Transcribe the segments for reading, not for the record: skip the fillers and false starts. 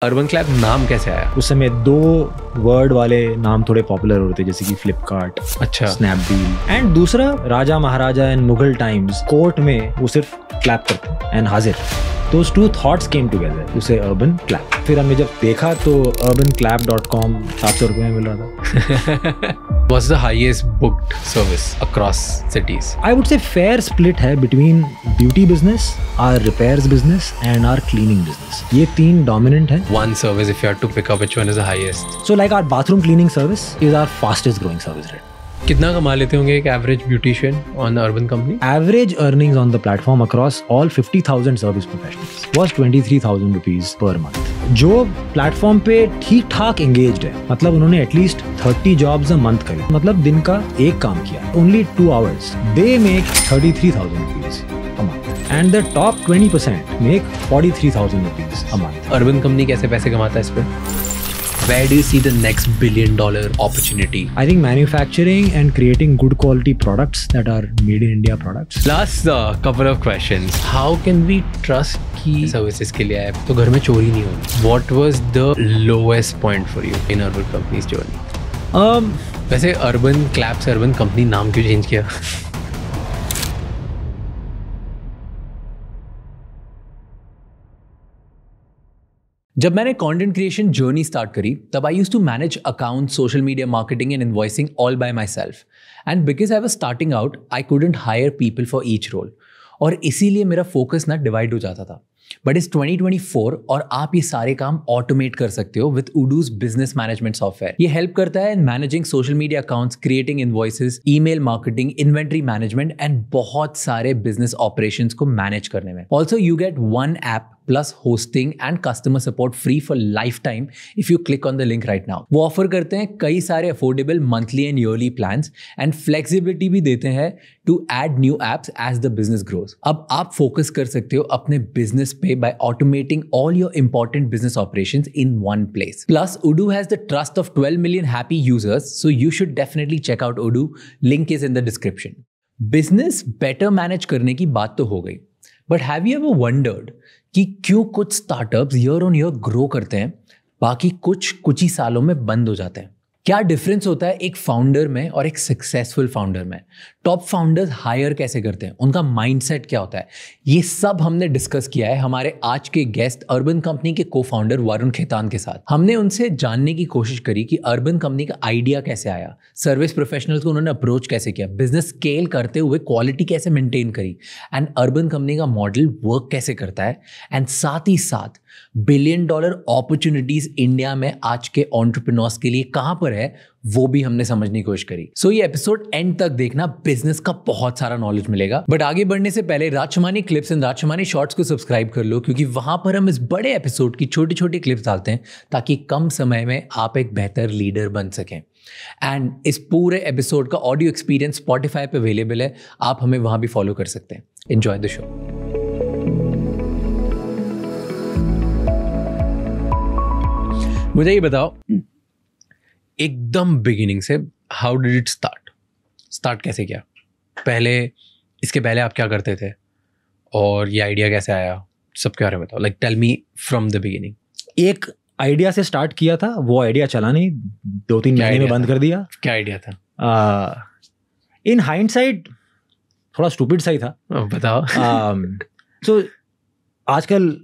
Urban क्लैब नाम कैसे आया? उस समय 2 वर्ड वाले नाम थोड़े पॉपुलर होते जैसे कि फ्लिपकार्ट, अच्छा, स्नैपडील एंड दूसरा राजा maharaja and Mughal times court में वो सिर्फ क्लैप करते एंड हाजिर। Those two thoughts came together to say urban clap. फिर हमने जब देखा तो urbanclap.com 700 रुपये में मिल रहा था। What's the highest booked service across cities? I would say fair split है between beauty business, our repairs business and our cleaning business. ये 3 dominant है। One service, if you had to pick up, which one is the highest? So like our bathroom cleaning service is our fastest growing service right? कितना कमा लेते होंगे एक average beautician on urban company? Average earnings on the platform across all 50,000 service professionals was 23,000 rupees per month. जो platform पे ठीक ठाक engaged है, मतलब उन्होंने एटलीस्ट 30 जॉब्स अ मंथ करी, मतलब दिन का एक काम किया, only 2 hours, they make 33,000 rupees a month. And the top 20% make 43,000 rupees a month. Urban company कैसे पैसे कमाता है इस पे? Where do you see the next $1 billion opportunity? I think manufacturing and creating good quality products that are made in India products. Last couple of questions. How can we trust कि services के लिए आए तो घर में चोरी नहीं होगी? What was the lowest point for you in urban company's journey? वैसे urban clap से urban company नाम क्यों change किया? जब मैंने कंटेंट क्रिएशन जर्नी स्टार्ट करी तब I used to manage account, social media marketing and invoicing all by myself and because I was starting out I couldn't hire people for each role और इसीलिए मेरा focus ना divide हो जाता था। But इस 2024 और आप ये सारे काम ऑटोमेट कर सकते हो विद उडूज बिजनेस मैनेजमेंट सॉफ्टवेयर। ये हेल्प करता है in managing social media accounts, creating invoices, email marketing, inventory management and बहुत सारे बिजनेस ऑपरेशंस को मैनेज करने में। Also you get one app plus hosting and customer support free for lifetime if you click on the link right now. वो offer करते हैं कई सारे affordable monthly and yearly plans and flexibility भी देते हैं to add new apps as the business grows. अब आप focus कर सकते हो अपने business पे by automating all your important business operations in one place. Plus, Odoo has the trust of 12 million happy users, so you should definitely check out Odoo. Link is in the description. Business better manage करने की बात तो हो गई, but have you ever wondered कि क्यों कुछ startups year on year grow करते हैं बाकी कुछ ही सालों में बंद हो जाते हैं? क्या डिफरेंस होता है एक फाउंडर में और एक सक्सेसफुल फाउंडर में? टॉप फाउंडर्स हायर कैसे करते हैं, उनका माइंडसेट क्या होता है? ये सब हमने डिस्कस किया है हमारे आज के गेस्ट अर्बन कंपनी के को फाउंडर वरुण खेतान के साथ। हमने उनसे जानने की कोशिश करी कि अर्बन कंपनी का आइडिया कैसे आया, सर्विस प्रोफेशनल्स को उन्होंने अप्रोच कैसे किया, बिजनेस स्केल करते हुए क्वालिटी कैसे मेंटेन करी एंड अर्बन कंपनी का मॉडल वर्क कैसे करता है एंड साथ ही साथ $1 बिलियन अपॉर्चुनिटीज इंडिया में आज के एंटरप्रेन्योर्स के लिए कहां पर है वो भी हमने समझने की कोशिश करी। सो ये एपिसोड एंड तक देखना, बिजनेस का बहुत सारा नॉलेज मिलेगा। बट आगे बढ़ने से पहले राजशमानी क्लिप्स एंड राजशमानी शॉर्ट्स को सब्सक्राइब कर लो क्योंकि वहां पर हम इस बड़े एपिसोड की छोटी छोटी क्लिप्स डालते हैं ताकि कम समय में आप एक बेहतर लीडर बन सकें। एंड इस पूरे एपिसोड का ऑडियो एक्सपीरियंस स्पॉटिफाई पे अवेलेबल है, आप हमें वहां भी फॉलो कर सकते हैं। Enjoy the show. मुझे ये बताओ एकदम बिगिनिंग से, हाउ डिड इट स्टार्ट कैसे किया? इसके पहले आप क्या करते थे और ये आइडिया कैसे आया, सबके बारे में बताओ। Like tell me from the beginning. एक आइडिया से स्टार्ट किया था, वो आइडिया चला नहीं, 2-3 महीने में बंद कर दिया। क्या आइडिया था? इन हाइंडसाइट थोड़ा स्टूपिड सा ही था। बताओ। सो आजकल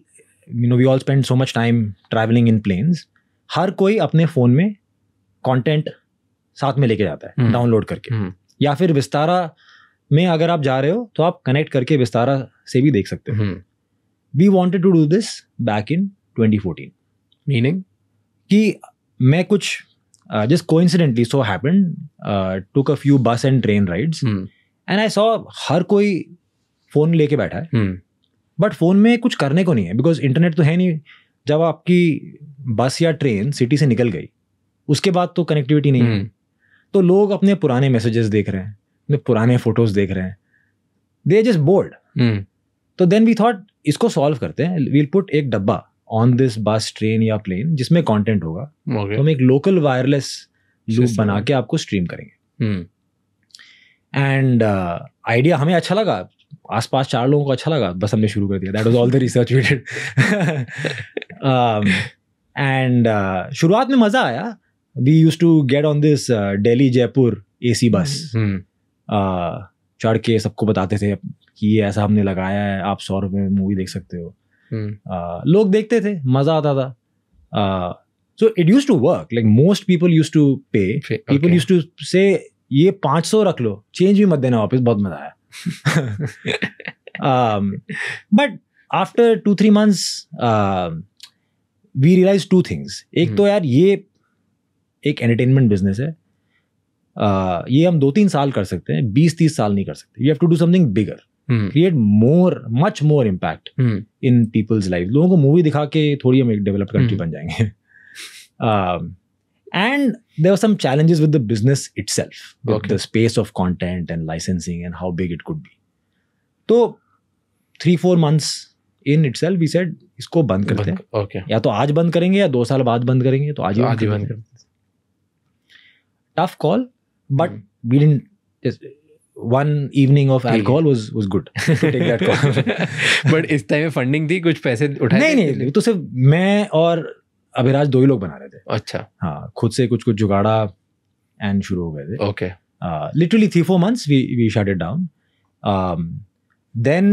we all spend so much time travelling in planes. हर कोई अपने फ़ोन में कंटेंट साथ में लेके जाता है डाउनलोड करके, या फिर विस्तारा में अगर आप जा रहे हो तो आप कनेक्ट करके विस्तारा से भी देख सकते हो। We wanted to do this back in 2014। Meaning कि मैं कुछ just coincidentally so happened took a few bus and train rides and I saw हर कोई फ़ोन लेके बैठा है बट फ़ोन में कुछ करने को नहीं है बिकॉज इंटरनेट तो है नहीं। जब आपकी बस या ट्रेन सिटी से निकल गई उसके बाद तो कनेक्टिविटी नहीं है, तो लोग अपने पुराने मैसेजेस देख रहे हैं, अपने पुराने फोटोज देख रहे हैं, दे जस्ट बोर्ड। तो देन वी थॉट इसको सॉल्व करते हैं, वील पुट एक डब्बा ऑन दिस बस, ट्रेन या प्लेन जिसमें कंटेंट होगा। तो हम एक लोकल वायरलेस लूप बना के आपको स्ट्रीम करेंगे। एंड आइडिया हमें अच्छा लगा, आसपास 4 लोगों को अच्छा लगा, बस हमने शुरू कर दिया। That was all the research we did. And शुरुआत में मजा आया. We used to get on this Delhi Jaipur AC bus. चढ़ के सबको बताते थे कि ये ऐसा हमने लगाया है, आप 100 रुपये में मूवी देख सकते हो. लोग देखते थे, मजा आता था. So it used to work. Like most people used to pay. People used to say ये 500 रख लो, चेंज भी मत देना वापस, बहुत मजा आया. But after 2-3 months we realized 2 things. एक तो यार ये एक एंटरटेनमेंट बिजनेस है, ये हम 2-3 साल कर सकते हैं, 20-30 साल नहीं कर सकते. You have to do something bigger. Create much more impact in people's lives. लोगों को मूवी दिखा के थोड़ी हम एक डेवलप्ड कंट्री बन जाएंगे. And there were some challenges with the business itself, with the space of content and licensing and how big it could be. So 3-4 months in itself we said इसको बंद करते हैं. या तो आज बंद करेंगे या 2 साल बाद बंद करेंगे, तो आज ही बंद करेंगे. Tough call, but we didn't. One evening of alcohol was good to take that call. But इस टाइम में फंडिंग थी, कुछ पैसे उठाए? नहीं, तो सिर्फ मैं और अभिराज 2 ही लोग बना रहे थे. अच्छा. हाँ, खुद से कुछ जुगाड़ा एंड शुरू हो गए थे. Okay. Literally 3-4 months we shut it down. Then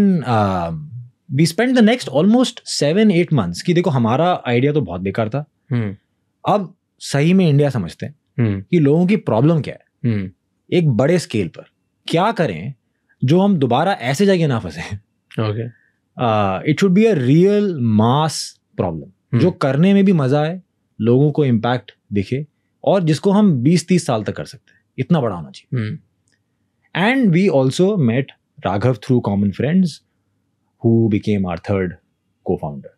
we spent the next almost 7-8 months कि देखो हमारा आइडिया तो बहुत बेकार था. अब सही में इंडिया समझते हैं कि लोगों की प्रॉब्लम क्या है, एक बड़े स्केल पर क्या करें जो हम दोबारा ऐसे जगह ना फंसे. It should be a real mass problem जो करने में भी मजा आए, लोगों को इम्पैक्ट दिखे, और जिसको हम 20-30 साल तक कर सकते हैं. इतना बड़ा होना चाहिए. And we also met Raghav through common friends who became our third co-founder.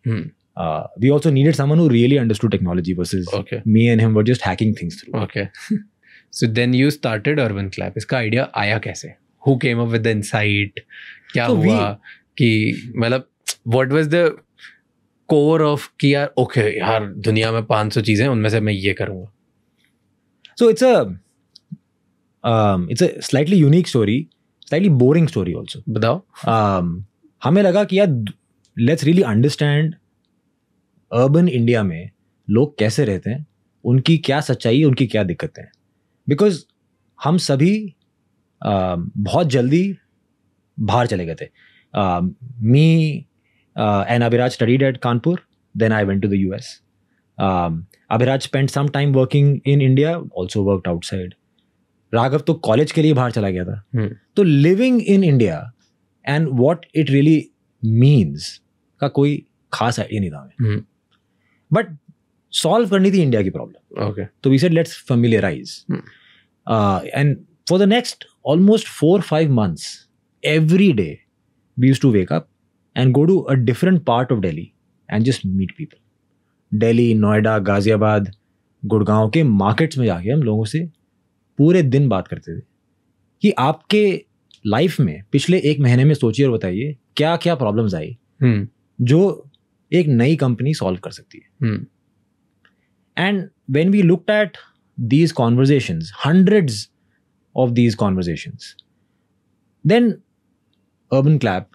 We also needed someone who really understood technology versus me and him were just hacking things through. Okay. So then you started Urban Clap. इसका idea आया कैसे? Who came up with the insight? क्या हुआ कि मतलब what was the core of कि यार okay यार दुनिया में 500 चीजें, उनमें से मैं ये करूँगा. So it's a slightly unique story, slightly boring story also. बताओ. हमें लगा कि यार let's really understand urban India में लोग कैसे रहते हैं, उनकी क्या सच्चाई है, उनकी क्या दिक्कतें हैं. बिकॉज हम सभी बहुत जल्दी बाहर चले गए थे. Me and Abhiraj studied at Kanpur, then I went to the US. Abhiraj spent some time working in India, also worked outside. Raghav तो कॉलेज के लिए बाहर चला गया था. तो living in India and what it really means का कोई खास आइडिया नहीं था हमें. बट सॉल्व करनी थी इंडिया की प्रॉब्लम. तो we said let's familiarize. And for the next almost 4-5 months, every day we used to wake up and go to a different part of Delhi and just meet people. Delhi, Noida, Ghaziabad, Gurgaon के markets में जाके हम लोगों से पूरे दिन बात करते थे कि आपके लाइफ में पिछले 1 महीने में सोचिए और बताइए क्या क्या प्रॉब्लम्स आई जो एक नई कंपनी सॉल्व कर सकती है. And when we looked at these conversations, hundreds of these conversations, then Urban Clap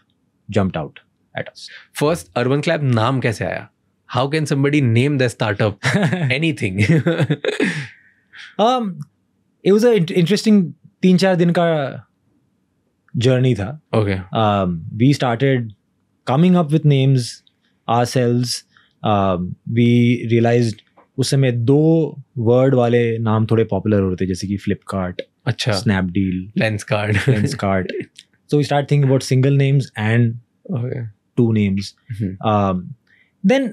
jumped out at us. First Urban Clap नाम कैसे आया? How can somebody name the startup anything? It was a interesting 3-4 दिन का journey था. We started coming up with names ourselves. We realized उस समय 2 word वाले नाम थोड़े पॉपुलर हो रहे थे, जैसे कि फ्लिपकार्ट, अच्छा, Snapdeal, Lenskart. So we started thinking about single names and 2 names. Then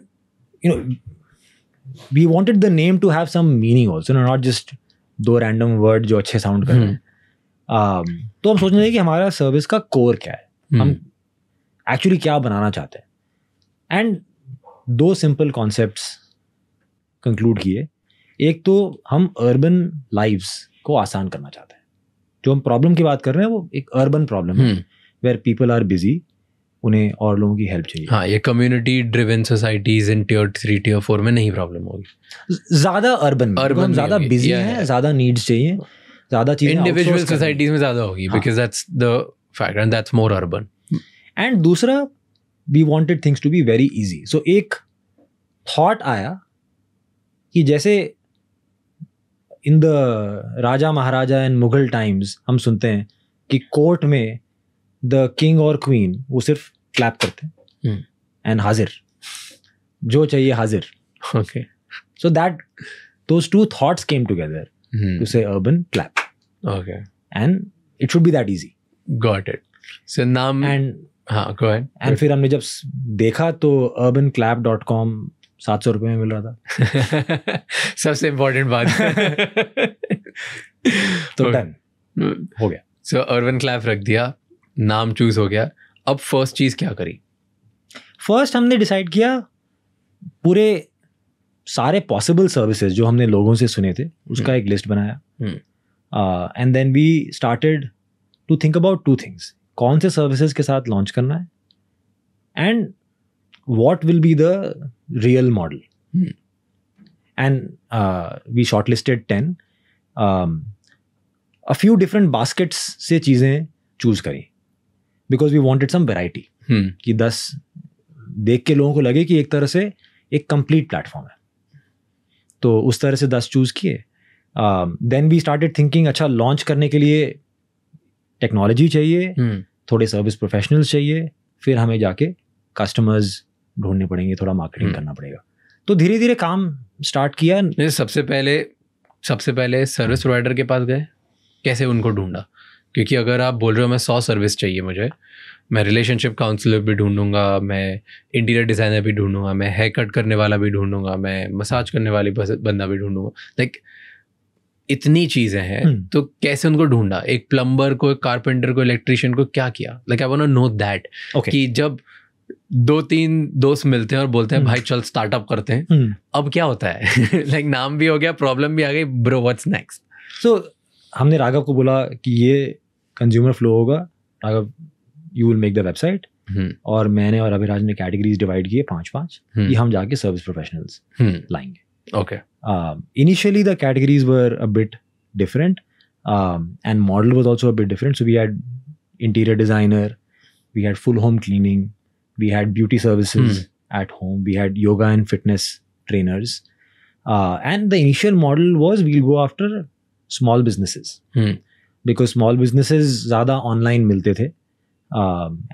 we wanted the name to have some meaning also, not just 2 random words जो अच्छे साउंड कर रहे हैं. तो हम सोचने लगे कि हमारा सर्विस का कोर क्या है, हम एक्चुअली क्या बनाना चाहते हैं. एंड 2 सिंपल कॉन्सेप्ट्स कंक्लूड किए. एक तो हम अर्बन लाइव्स को आसान करना चाहते हैं. जो हम प्रॉब्लम की बात कर रहे हैं वो एक अर्बन प्रॉब्लम है, वेयर पीपल आर बिजी, उन्हें और लोगों की हेल्प चाहिए. हाँ, ये कम्युनिटी ड्रिवन सोसाइटीज इन Tier 3 Tier 4 में नहीं प्रॉब्लम होगी. ज़्यादा अर्बन हम ज़्यादा बिजी हैं, ज़्यादा नीड्स चाहिए, ज़्यादा चीज़ें इंडिविजुअल सोसाइटीज में ज़्यादा होगी, because that's the fact and that's more urban. And दूसरा, we wanted things to be very easy. So एक थॉट आया कि जैसे in the raja maharaja and Mughal times हम सुनते हैं कि कोर्ट में द किंग और क्वीन वो सिर्फ क्लैप करते हैं एंड हाजिर, जो चाहिए हाजिर. Okay. So those two thoughts came together to say urban clap. Okay. And it should be that easy. Got it. So नाम And हाँ, go ahead. And फिर हमने जब देखा तो urbanclap.com 700 रुपये में मिल रहा था. सबसे इम्पोर्टेंट बात. तो डन हो गया. So urban clap रख दिया, नाम चूज हो गया. अब फर्स्ट चीज क्या करी? फर्स्ट हमने डिसाइड किया पूरे सारे पॉसिबल सर्विसेज जो हमने लोगों से सुने थे उसका एक लिस्ट बनाया. And then we started to think about two things. कौन से सर्विसेज के साथ लॉन्च करना है and what will be the real model. And we shortlisted 10. A few different baskets से चीज़ें चूज करी because we wanted some variety. कि 10 देख के लोगों को लगे कि एक तरह से एक कंप्लीट प्लेटफॉर्म है. तो उस तरह से 10 चूज किए. देन वी स्टार्टेड थिंकिंग अच्छा लॉन्च करने के लिए टेक्नोलॉजी चाहिए, थोड़े सर्विस प्रोफेशनल्स चाहिए, फिर हमें जाके कस्टमर्स ढूंढने पड़ेंगे, थोड़ा मार्केटिंग करना पड़ेगा. तो धीरे धीरे काम स्टार्ट किया. सबसे पहले सर्विस प्रोवाइडर के पास गए, कैसे उनको ढूंढा? क्योंकि अगर आप बोल रहे हो मैं 100 सर्विस चाहिए मुझे, मैं रिलेशनशिप काउंसलर भी ढूंढूंगा, मैं इंटीरियर डिज़ाइनर भी ढूंढूंगा, मैं हेयर कट करने वाला भी ढूंढूंगा, मैं मसाज करने वाली बंदा भी ढूंढूंगा. लाइक इतनी चीज़ें हैं. तो कैसे उनको ढूंढा? एक प्लम्बर को, एक कारपेंटर को, इलेक्ट्रिशियन को क्या किया? Like I want to know that. कि जब 2-3 दोस्त मिलते हैं और बोलते हैं भाई चल स्टार्टअप करते हैं, अब क्या होता है? लाइक नाम भी हो गया, प्रॉब्लम भी आ गई, ब्रो व्हाट्स नेक्स्ट? सो हमने राघव को बोला कि ये कंज्यूमर फ्लो होगा, Raghav you will make the website. और मैंने और अभिराज ने कैटेगरीज डिवाइड किए 5-5 कि हम जाके सर्विस प्रोफेशनल्स लाएंगे. Okay. Initially the categories were a bit different, and model was also a bit different. So we had interior designer, we had full home cleaning, we had beauty services at home, we had yoga and fitness trainers, and the initial model was we'll go after small businesses because small businesses ज़्यादा online मिलते थे,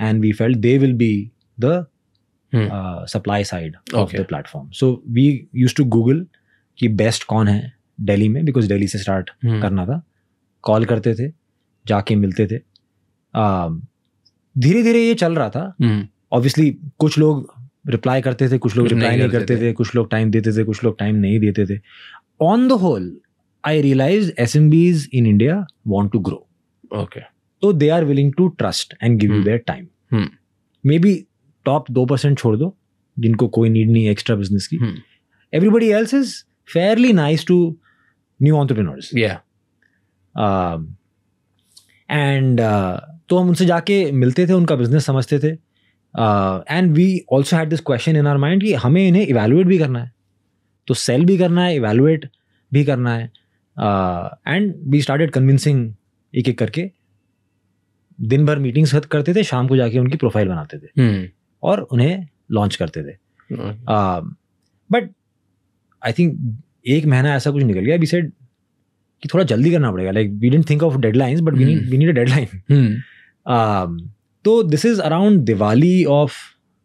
and we felt they will be the supply side of the platform. So we used to Google कि best कौन है दिल्ली में, because Delhi से start करना था. कॉल करते थे, जाके मिलते थे. धीरे धीरे ये चल रहा था. ऑब्वियसली कुछ लोग रिप्लाई करते थे, कुछ लोग रिप्लाई नहीं करते थे, कुछ लोग टाइम देते थे, कुछ लोग टाइम नहीं देते थे. On the whole I realize SMBs in India want to grow. Okay. So they are willing to trust and give you their time. Maybe top 2% छोड़ दो जिनको कोई नीड नहीं है एक्स्ट्रा बिजनेस की. Everybody else is fairly nice to new entrepreneurs. Yeah. And तो हम उनसे जाके मिलते थे, उनका बिजनेस समझते थे. And we also had this question in our mind कि हमें इन्हें evaluate भी करना है, तो sell भी करना है, evaluate भी करना है. And we started convincing एक एक करके. दिन भर मीटिंग्स करते थे, शाम को जाके उनकी प्रोफाइल बनाते थे और उन्हें लॉन्च करते थे. बट आई थिंक 1 महीना ऐसा कुछ निकल गया. वी सेड कि थोड़ा जल्दी करना पड़ेगा. Like we didn't think of deadlines but we need a deadline. तो this is around Diwali of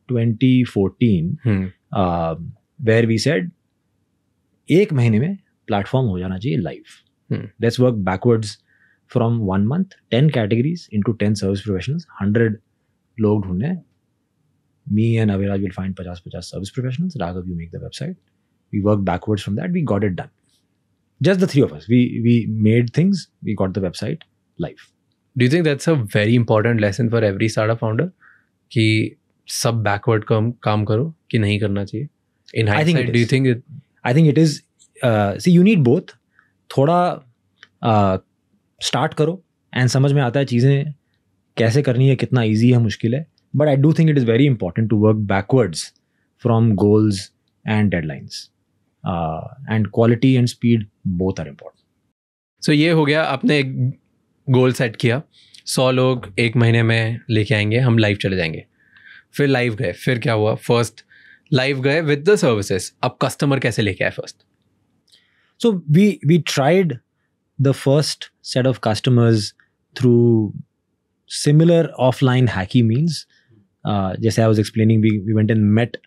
2014 where we said 1 महीने में प्लेटफॉर्म हो जाना चाहिए live. Let's work backwards from 1 month, 10 categories into 10 service professionals, 100 लोग ढूंढने. Me and Aviraj will find 50 service professionals. Raghav, you make the website. We work backwards from that. We got it done. Just the 3 of us. We made things. We got the website live. Do you think that's a very important lesson for every startup founder? कि सब backward काम करो कि नहीं करना चाहिए? In hindsight, do you think it? I think it is. See, you need both. थोड़ा start करो एंड समझ में आता है चीज़ें कैसे करनी है, कितना ईजी है, मुश्किल है. But I do think it is very important to work backwards from goals and deadlines. And quality and speed both are important. So ये हो गया, आपने एक गोल सेट किया, 100 लोग 1 महीने में लेके आएंगे, हम लाइव चले जाएंगे. फिर लाइव गए, फिर क्या हुआ? फर्स्ट लाइव गए विद द सर्विसेज. अब कस्टमर कैसे लेके आए first? So we tried the first set of customers through similar offline hacky means. Just I was explaining, we went and met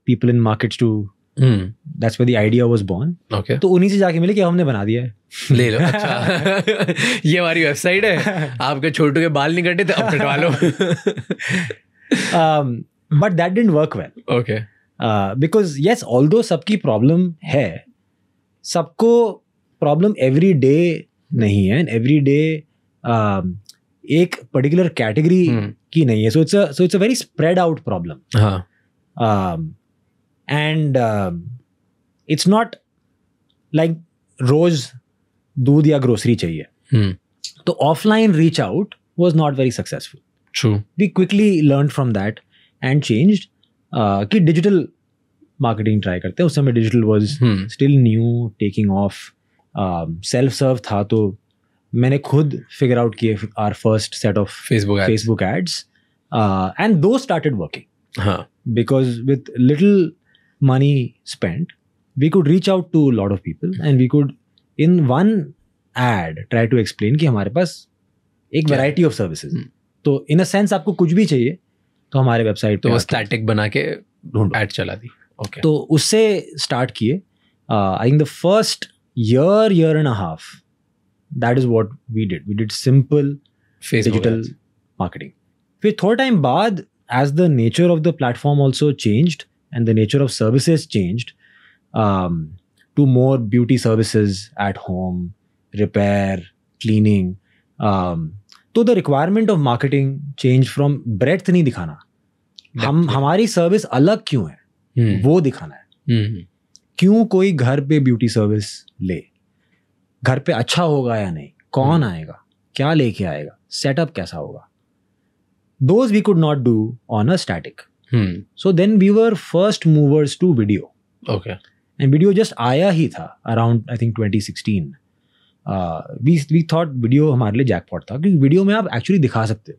people in markets to. That's where the idea was born. Okay. तो उन्हीं से जाके मिले कि हमने बना दिया है. ले लो. अच्छा. ये हमारी वेबसाइट है. आपके छोटू के बाल नहीं कटे थे, अब कटवा लो. But that didn't work well. Okay. Because yes, although सबकी problem है, सबको problem every day नहीं है, and every day एक particular category की नहीं है. So it's a very spread out problem. हाँ. And it's not like रोज दूध या ग्रोसरी चाहिए. तो offline reach out was not very successful. True. We quickly learned from that and changed कि डिजिटल मार्केटिंग ट्राई करते हैं. उस समय digital was still new, taking off. Self serve था, तो मैंने खुद फिगर आउट किए our first set of Facebook ads. And those started working. हाँ. Because with little money spent, we could reach out to a lot of people and we could in one ad try to explain कि हमारे पास एक variety of services. तो in a sense आपको कुछ भी चाहिए तो हमारे वेबसाइट पे तो स्टैटिक बना के एड चला दी. ओके. तो उससे स्टार्ट किए. I think the first year and a half, that is what we did simple digital marketing. फिर थोड़ा टाइम बाद as the nature of the platform also changed and the nature of services changed to more beauty services at home, repair, cleaning. तो the requirement of marketing changed from breadth नहीं दिखाना, हमारी service अलग क्यों है वो दिखाना है. क्यों कोई घर पे ब्यूटी सर्विस ले, घर पे अच्छा होगा या नहीं, कौन आएगा, क्या लेके आएगा, सेटअप कैसा होगा. Those we could not do on a static. So then we were first movers to video. Okay. And video just आया ही था around I think 2016. We thought video हमारे लिए jackpot था क्योंकि video में आप actually दिखा सकते हो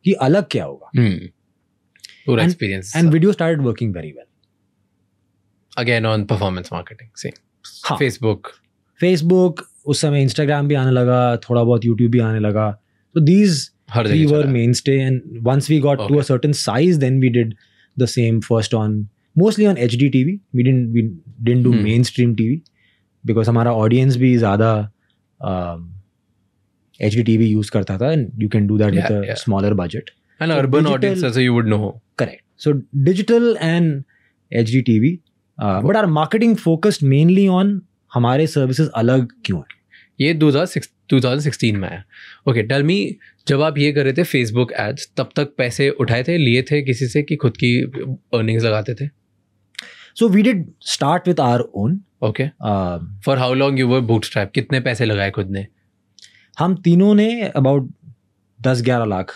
कि अलग क्या होगा. पूरा experience. And video started working very well. Again on performance marketing. Same. हाँ. Facebook. उस समय Instagram भी आने लगा, थोड़ा बहुत YouTube भी आने लगा. So these three were mainstay, and once we got to a certain size, then we did the same first mostly on HD TV. We didn't do mainstream TV because हमारा audience भी ज़्यादा HD TV use करता था, and you can do that with a smaller budget. And so urban audience also you would know. Correct. So digital and HD TV, but our marketing focused mainly on हमारे services अलग क्यों है. ये 2016 में आया. Okay, tell me, जब आप ये कर रहे थे फेसबुक एड्स, तब तक पैसे उठाए थे, लिए थे किसी से कि खुद की अर्निंग्स लगाते थे? So we did start with our own. Okay. For how long you were bootstrap? कितने पैसे लगाए खुद ने? हम तीनों ने about 10-11 लाख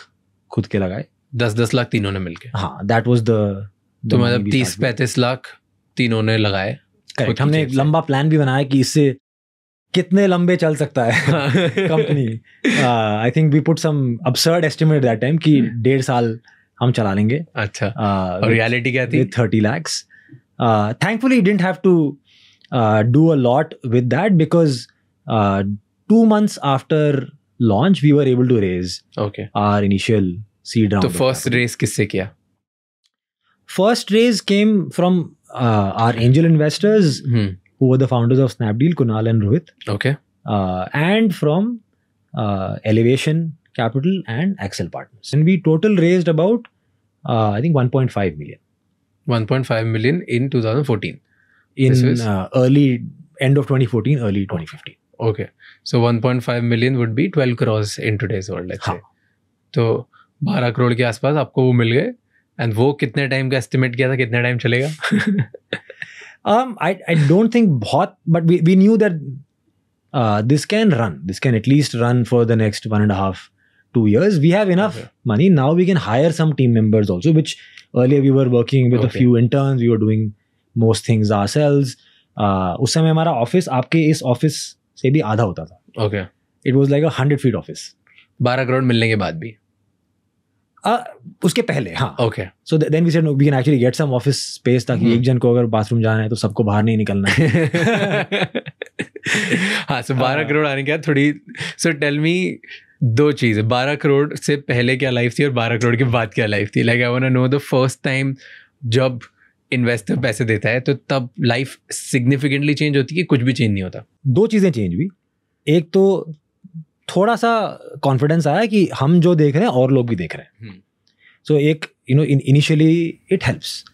खुद के लगाए. 10 लाख तीनों ने मिलके? हाँ, that was the तो मतलब 30-35 लाख तीनों ने लगाए. करेक्ट. हमने एक लंबा प्लान भी बनाया कि इससे कितने लंबे चल सकता है company. I think we put some absurd estimate that time कि 1.5 साल हम चला लेंगे. अच्छा. और रियलिटी क्या थी? 30 lakhs. Thankfully didn't have to do a lot with that because 2 months after launch we were able to raise our initial seed round. तो first raise किससे किया? First raise came from our angel investors who were the founders of Snapdeal, Kunal and Rohit. Okay. And from Elevation Capital and Axel Partners. And we total raised about, I think 1.5 million. 1.5 million in 2014? In end of 2014, early 2015. Okay. So 1.5 million would be 12 crores in today's world, let's say. तो 12 करोड़ के आसपास आपको वो मिल गए. And वो कितने time का estimate किया था, कितना टाइम चलेगा? I don't think बहुत, but we knew that this can run. This can at least run for the next 1.5-2 years. We have enough money. Now we can hire some team members also, which earlier we were working with a few interns. We were doing most things ourselves. उस समय हमारा office आपके इस office से भी आधा होता था. Okay. It was like a 100 feet office. 12 crore मिलने के बाद भी? उसके पहले, हाँ. Okay. So then we said no, we can actually get some office space ताकि एक जन को अगर बाथरूम जाना है तो सबको बाहर नहीं निकलना है. हाँ, so 12 करोड़ आने के बाद थोड़ी, so tell me 2 चीज़ें, 12 करोड़ से पहले क्या लाइफ थी और 12 करोड़ के बाद क्या लाइफ थी? Like I wanna know the first time जब इन्वेस्टर पैसे देता है तो तब लाइफ सिग्निफिकेंटली चेंज होती है, कुछ भी चेंज नहीं होता? 2 चीज़ें चेंज हुई. एक तो थोड़ा सा कॉन्फिडेंस आया कि हम जो देख रहे हैं और लोग भी देख रहे हैं. सो एक इनिशियली इट हेल्प्स.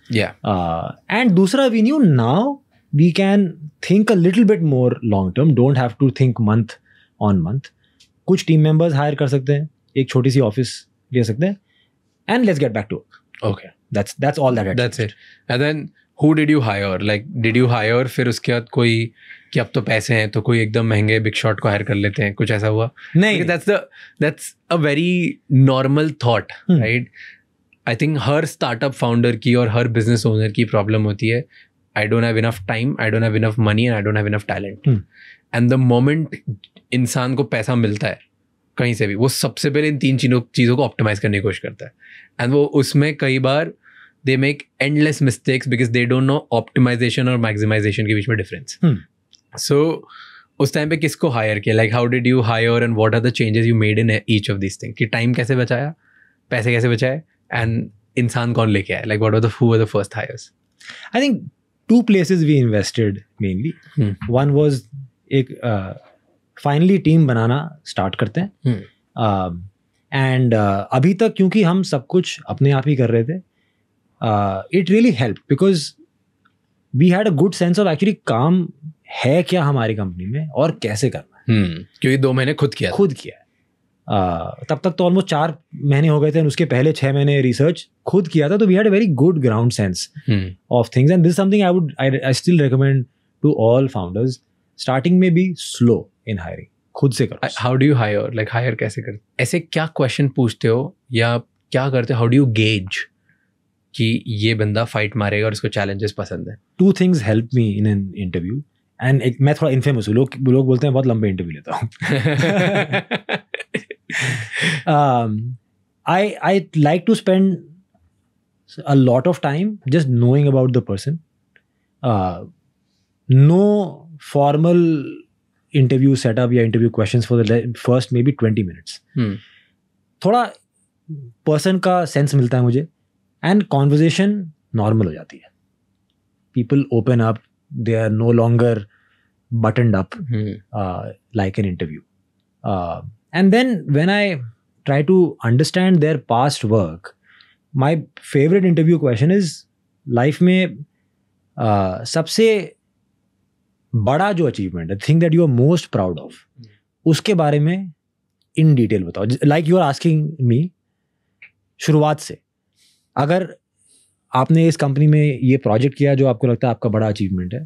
एंड दूसरा we knew now we can think a little bit more long term, don't have to think month on month. कुछ टीम मेंबर्स हायर कर सकते हैं, एक छोटी सी ऑफिस ले सकते हैं, and let's get back to work. Okay. That's all that. That's it. And then who did you hire? Like did you hire फिर उसके बाद कोई कि अब तो पैसे हैं तो कोई एकदम महंगे बिग शॉट को हायर कर लेते हैं, कुछ ऐसा हुआ? नहीं. That's a very normal thought, right? I think her startup founder की और हर बिजनेस ओनर की प्रॉब्लम होती है, I don't have enough time, I don't have enough money and I don't have enough talent. And the moment इंसान को पैसा मिलता है कहीं से भी, वो सबसे पहले इन 3 चीज़ों को ऑप्टिमाइज करने की कोशिश करता है. एंड वो उसमें कई बार they make endless mistakes because they don't know optimisation और मैक्सिमाइजेशन के बीच में डिफरेंस. सो उस टाइम पे किसको हायर किया? Like how did you hire and what are the changes you made in each of this thing? कि टाइम कैसे बचाया, पैसे कैसे बचाए, एंड इंसान कौन लेके आया? Like who were the first hires? I think 2 places we invested mainly. One was एक फाइनली टीम बनाना स्टार्ट करते हैं. एंड अभी तक क्योंकि हम सब कुछ अपने आप ही कर रहे थे, it really help because we had a good sense of actually काम है क्या हमारी कंपनी में और कैसे करना है. क्योंकि 2 महीने खुद किया है. तब तक तो ऑलमोस्ट 4 महीने हो गए थे, उसके पहले 6 महीने रिसर्च खुद किया था. तो we had a very good ground sense of things, and this is something I still recommend to all founders. Starting में भी स्लो इन हायरिंग, खुद से करो. How do you hire? Like hire कैसे करते? ऐसे क्या क्वेश्चन पूछते हो या क्या करते हो? हाउ डू यू गेज कि ये बंदा फाइट मारेगा और इसको चैलेंजेस पसंद है? 2 things help me in an interview. And मैं थोड़ा इनफेमस हूँ, लोग बोलते हैं बहुत लंबे इंटरव्यू लेता हूँ. I like to spend a lot of time just knowing about the person. No formal interview setup या interview questions for the first maybe 20 minutes. थोड़ा person का sense मिलता है मुझे, and conversation normal हो जाती है. People open up, they are no longer buttoned up like an interview. And then when I try to understand their past work, my favorite interview question is life में सबसे बड़ा जो achievement है, thing that you are most proud of, उसके बारे में in detail बताओ. Like you are asking me शुरुआत से, अगर आपने इस कंपनी में ये प्रोजेक्ट किया जो आपको लगता है आपका बड़ा अचीवमेंट है,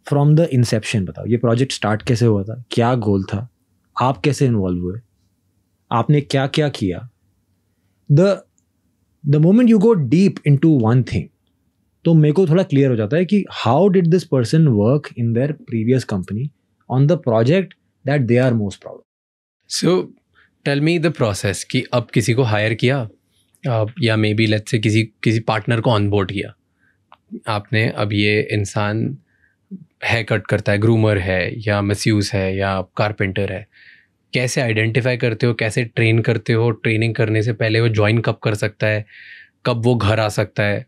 फ्रॉम द इंसेप्शन बताओ. ये प्रोजेक्ट स्टार्ट कैसे हुआ था, क्या गोल था, आप कैसे इन्वॉल्व हुए, आपने क्या क्या किया. The moment you go deep into one thing, तो मेरे को थोड़ा क्लियर हो जाता है कि how did this person work in their previous company on the project that they are most proud. So tell me the process कि अब किसी को हायर किया या मे बी लेट्स से किसी पार्टनर को ऑनबोर्ड किया आपने. अब ये इंसान हेयर कट करता है, ग्रूमर है या मस्यूस है या कारपेंटर है, कैसे आइडेंटिफाई करते हो, कैसे ट्रेन करते हो? ट्रेनिंग करने से पहले वो ज्वाइन कब कर सकता है, कब वो घर आ सकता है?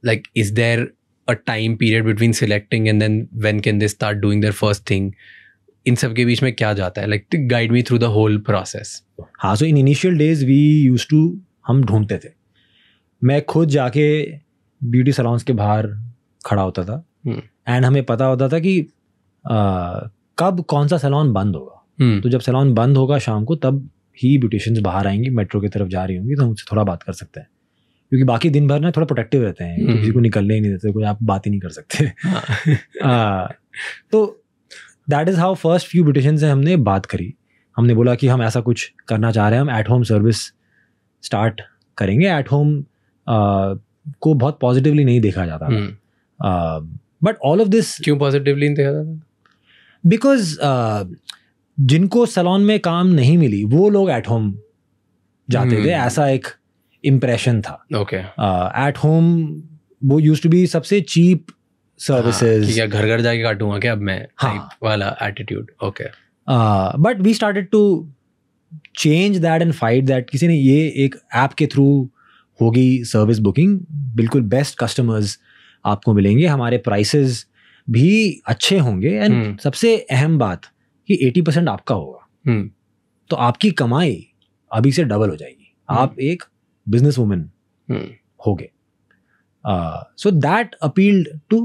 Like, is there a time period between selecting and then when can they start doing their first thing? इन सब के बीच में क्या जाता है? Like, to guide me through the whole process. हाँ, so in initial days we used to, हम ढूंढते थे. मैं खुद जाके ब्यूटी सलॉन्स के बाहर खड़ा होता था एंड हमें पता होता था कि कब कौन सा सलॉन बंद होगा. तो जब सलॉन बंद होगा शाम को, तब ही ब्यूटिशियंस बाहर आएंगी, मेट्रो की तरफ जा रही होंगी, तो हम उनसे थोड़ा बात कर सकते हैं. क्योंकि बाकी दिन भर ना थोड़ा प्रोटेक्टिव रहते हैं, किसी को निकलने ही नहीं देते, कोई आप बात ही नहीं कर सकते. तो that is how first few beauticians से हमने बात करी. हमने बोला कि हम ऐसा कुछ करना चाह रहे हैं, हम एट होम सर्विस स्टार्ट करेंगे. एट होम को बहुत पॉजिटिवली नहीं देखा जाता, बट ऑल ऑफ दिस. क्यों पॉजिटिवली नहीं देखा जाता? बिकॉज जिनको सैलून में काम नहीं मिली वो लोग एट होम जाते थे. ऐसा एक इम्प्रेशन था. ओके. एट होम वो यूज्ड टू बी सबसे चीप सर्विसेज. क्या घर घर जाके काटूंगा क्या अब मैं, हाँ. type वाला attitude. Okay. But we started to change that and fight that. किसी ने ये एक ऐप के थ्रू होगी सर्विस बुकिंग, बिल्कुल बेस्ट कस्टमर्स आपको मिलेंगे, हमारे प्राइसेस भी अच्छे होंगे, एंड सबसे अहम बात कि 80% आपका होगा. तो आपकी कमाई अभी से डबल हो जाएगी. आप एक बिजनेस वुमन होगे. So that appealed to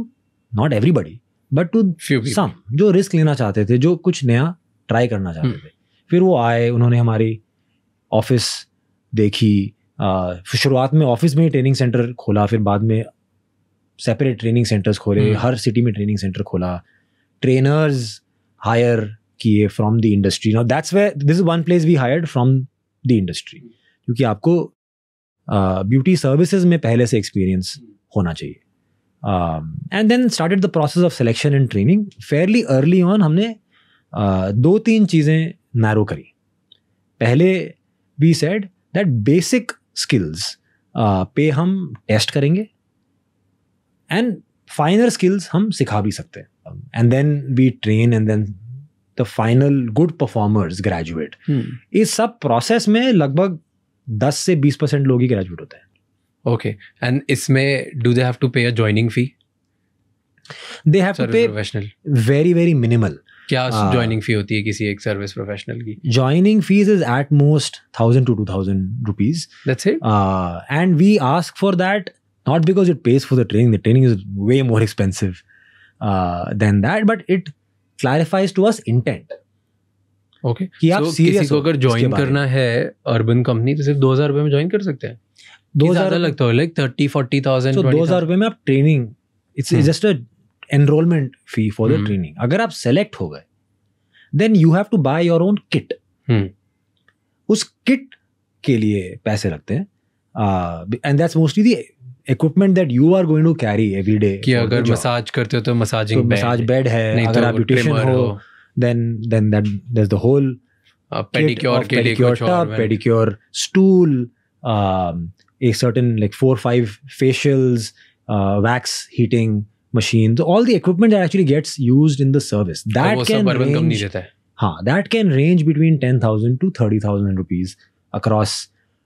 not everybody but to some जो रिस्क लेना चाहते थे, जो कुछ नया ट्राई करना चाहते थे. फिर वो आए, उन्होंने हमारी ऑफिस देखी. शुरुआत में ऑफिस में ही ट्रेनिंग सेंटर खोला, फिर बाद में सेपरेट ट्रेनिंग सेंटर्स खोले, हर सिटी में ट्रेनिंग सेंटर खोला, ट्रेनर्स हायर किए from the industry. Now that's where this is one place we hired from the industry, क्योंकि आपको ब्यूटी सर्विसेज में पहले से एक्सपीरियंस होना चाहिए. And then started the process of selection and training. Fairly early on हमने 2-3 चीज़ें नैरो करी. पहले we said that basic skills पे हम टेस्ट करेंगे, एंड फाइनर स्किल्स हम सिखा भी सकते हैं. And then we train, and then the final good performers graduate. इस सब प्रोसेस में लगभग 10 से 20% लोग ही ग्रेजुएट होते हैं. ओके. एंड इसमें do they have to pay a joining fee? They have to pay professional very very minimal. क्या जॉइनिंग फी होती है किसी एक सर्विस प्रोफेशनल की? Joining fees is at most 1,000 to 2,000 rupees. That's it? And we ask for that not because it pays for the training. The training is way more expensive than that, but it clarifies to us intent. Okay. कि आप serious किसी को अगर join करना है urban company तो सिर्फ 2,000 रुपए में ज्वाइन कर सकते हैं? 2,000 लगता है, like 30,000-40,000. So 2,000 रुपए में आप training, it's just a enrollment fee for the training. अगर आप select हो गए, then you have to buy your own kit. उस kit के लिए पैसे लगते हैं, and that's mostly the equipment that you are going to carry every day. कि अगर मसाज करते हो तो मसाजिंग बेड है, अगर आप ब्यूटिशियन हो then that there's the whole pedicure के लिए कुछ और, pedicure stool, a certain like 4-5 facials, wax heating machines, all the equipment that actually gets used in the service, that can range, that can range between 10,000 to 30,000 rupees across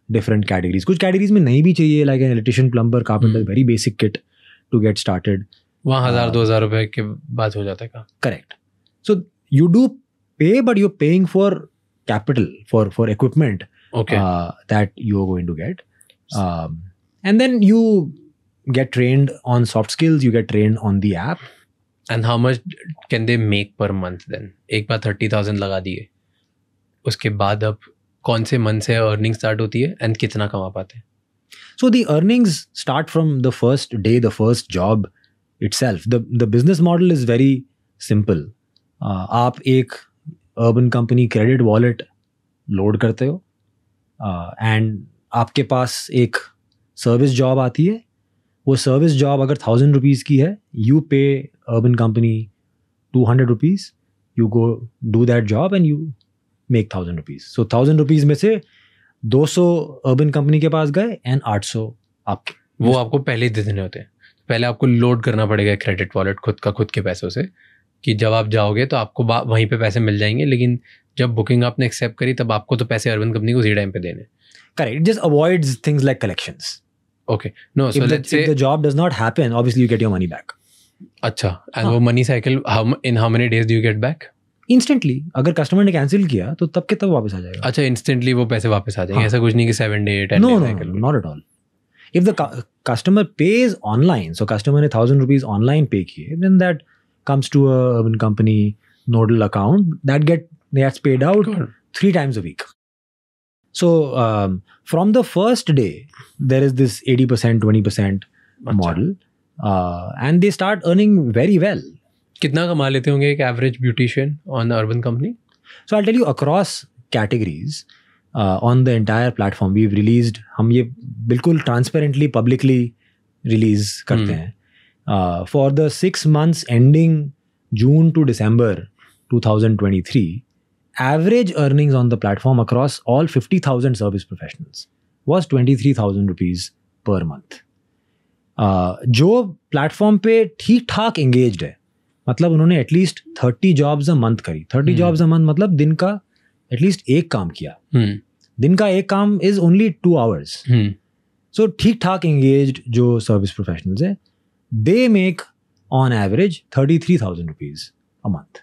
different categories. कुछ categories में नहीं भी चाहिए, like an electrician, plumber, carpenter, very basic kit to get started. वहाँ 1,000-2,000 रुपए के बाद हो जाता है का? Correct. So you do pay, but you're paying for capital, for equipment. Okay. That you're going to get, and then you get trained on soft skills, you get trained on the app. And how much can they make per month then? एक बार 30,000 लगा दिए, उसके बाद अब कौन से month से earning start होती है एंड कितना कमा पाते हैं? So the earnings start from the first day, the first job itself. The business model is very simple. आप एक urban company credit wallet load करते हो, एंड आपके पास एक सर्विस जॉब आती है. वो सर्विस जॉब अगर 1,000 रुपीज़ की है, यू पे urban company 200 rupees, you go do that job and you make 1,000 rupees. So 1,000 rupees में से 200 अर्बन कंपनी के पास गए एंड 800 आपके. वो आपको पहले ही दे देने होते हैं. पहले आपको लोड करना पड़ेगा क्रेडिट वॉलेट खुद के पैसों से, कि जब आप जाओगे तो आपको वहीं पे पैसे मिल जाएंगे, लेकिन जब बुकिंग आपने एक्सेप्ट करी तब आपको तो पैसे अर्बन कंपनी को उसी टाइम पे देने. Correct. Just avoids things like collections. Okay. No, so let's say if the job does not happen, obviously you get your money back. अच्छा. And वो money cycle in how many days do you get back? Instantly. अगर customer ने cancel किया तो तब के तब वापस आ जाएगा. अच्छा, instantly वो पैसे वापस आ जाएंगे. ऐसा कुछ नहीं कि 7 day 10 day cycle. No, not at all. If the customer pays online, so customer ने 1,000 rupees online pay किए, then that comes to a urban company nodal account that gets paid out 3 times a week. So from the first day, there is this 80%, 20% model, and they start earning very well. कितना कमा लेते होंगे एक average beautician on urban company? So I'll tell you across categories on the entire platform we've released. हम ये बिल्कुल transparently, publicly release करते हैं. For the 6 months ending June to December 2023. Average earnings on the platform across all 50,000 service professionals was 23,000 rupees per month. जो platform पे ठीक ठाक engaged है, मतलब उन्होंने एटलीस्ट 30 जॉब्स अ मंथ करी. 30 जॉब्स अ मंथ मतलब दिन का एटलीस्ट एक काम किया. दिन का एक काम इज ओनली 2 hours. सो ठीक ठाक एंगेज्ड जो सर्विस प्रोफेशनल्स है, they make on average 33,000 rupees a month.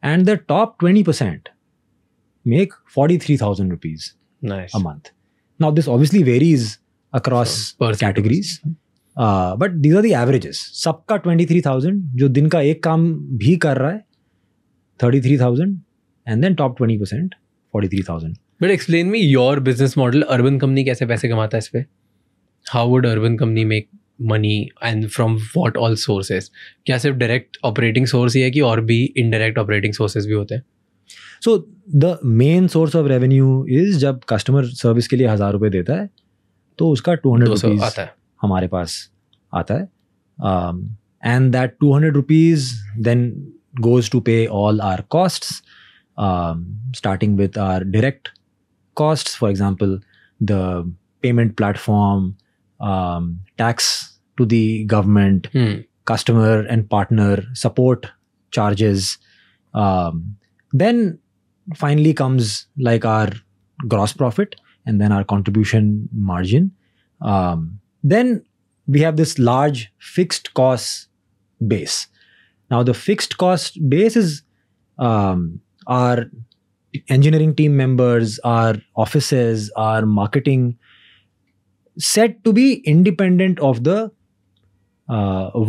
And the top 20% make 43,000 rupees a month. Now this obviously varies across categories. But these are the averages. सबका 23,000, जो दिन का एक काम भी कर रहा है 33,000, and then top 20% 43,000. But explain me your business model. Urban company कैसे पैसे कमाता है इस पे? How would urban company make money and from what all sources? क्या सिर्फ direct operating source ही है कि और भी indirect operating sources भी होते हैं? So the main source of revenue is जब customer service के लिए 1,000 रुपए देता है तो उसका 200 rupees आता है हमारे पास आता है. And that 200 rupees then goes to pay all our costs, starting with our direct costs, for example, the payment platform, tax to the government, customer and partner support charges. Then finally comes like our gross profit and then our contribution margin. Then we have this large fixed cost base. Now the fixed cost base is our engineering team members, our offices, our marketing, set to be independent of the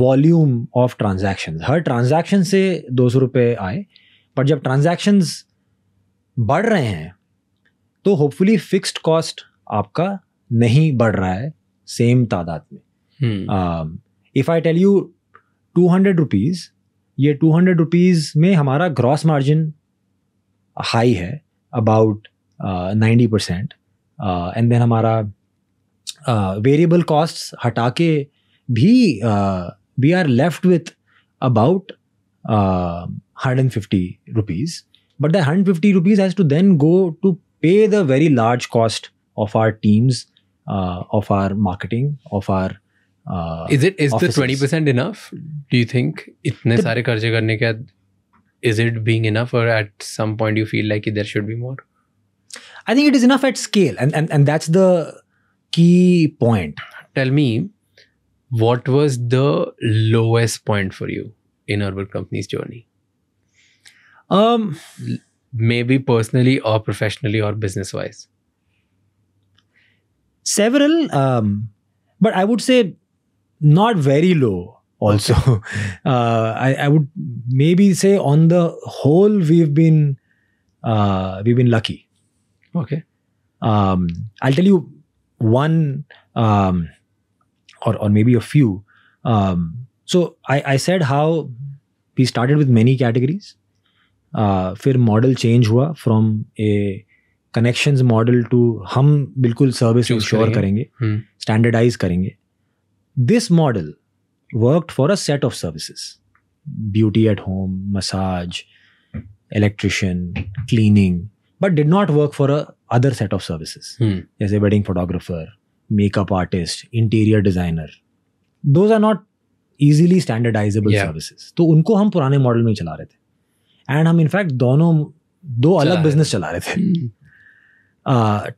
volume of transactions. Her transaction से 200 रुपए आए, पर जब transactions बढ़ रहे हैं तो hopefully fixed cost आपका नहीं बढ़ रहा है same तादाद में. If I tell you 200 rupees, ये 200 rupees में हमारा gross margin high है about 90%, and then हमारा variable costs हटा के भी we are left with about 150 rupees. But the 150 rupees has to then go to pay the very large cost of our teams, of our marketing, of our is the offices. 20% enough? Do you think इतने सारे खर्चे करने के बाद is it being enough, or at some point you feel like there should be more? I think it is enough at scale, and that's the key point. Tell me, what was the lowest point for you in Urban Company's journey? Maybe personally or professionally or business wise. Several, but I would say not very low also. I would maybe say on the whole we've been lucky. Okay. I'll tell you one or maybe a few. So I said how we started with many categories. फिर model change हुआ from a connections model to हम बिल्कुल service ensure करेंगे, standardise करेंगे. This model worked for a set of services, beauty at home, massage, electrician, cleaning, but did not work for a other set of services जैसे wedding photographer, makeup artist, interior designer. Those are not easily standardisable services. तो उनको हम पुराने model में चला रहे थे. And हम इनफैक्ट दो अलग बिजनेस चला रहे थे.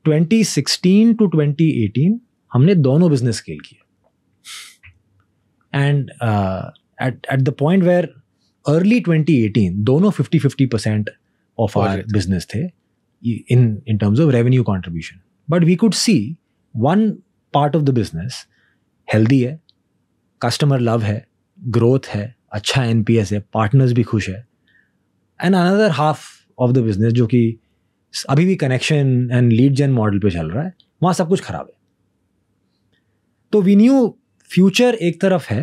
2016 to 2018 हमने दोनों बिजनेस स्केल किए. And at the point where early 2018 दोनों 50-50% ऑफ आवर बिजनेस थे in terms of revenue contribution. But we could see one part of the business healthy है, customer love है, growth है, अच्छा NPS है, partners भी खुश है. And another half of the business जो कि अभी भी connection and lead gen model पे चल रहा है, वहाँ सब कुछ खराब है. तो वी न्यू फ्यूचर एक तरफ है,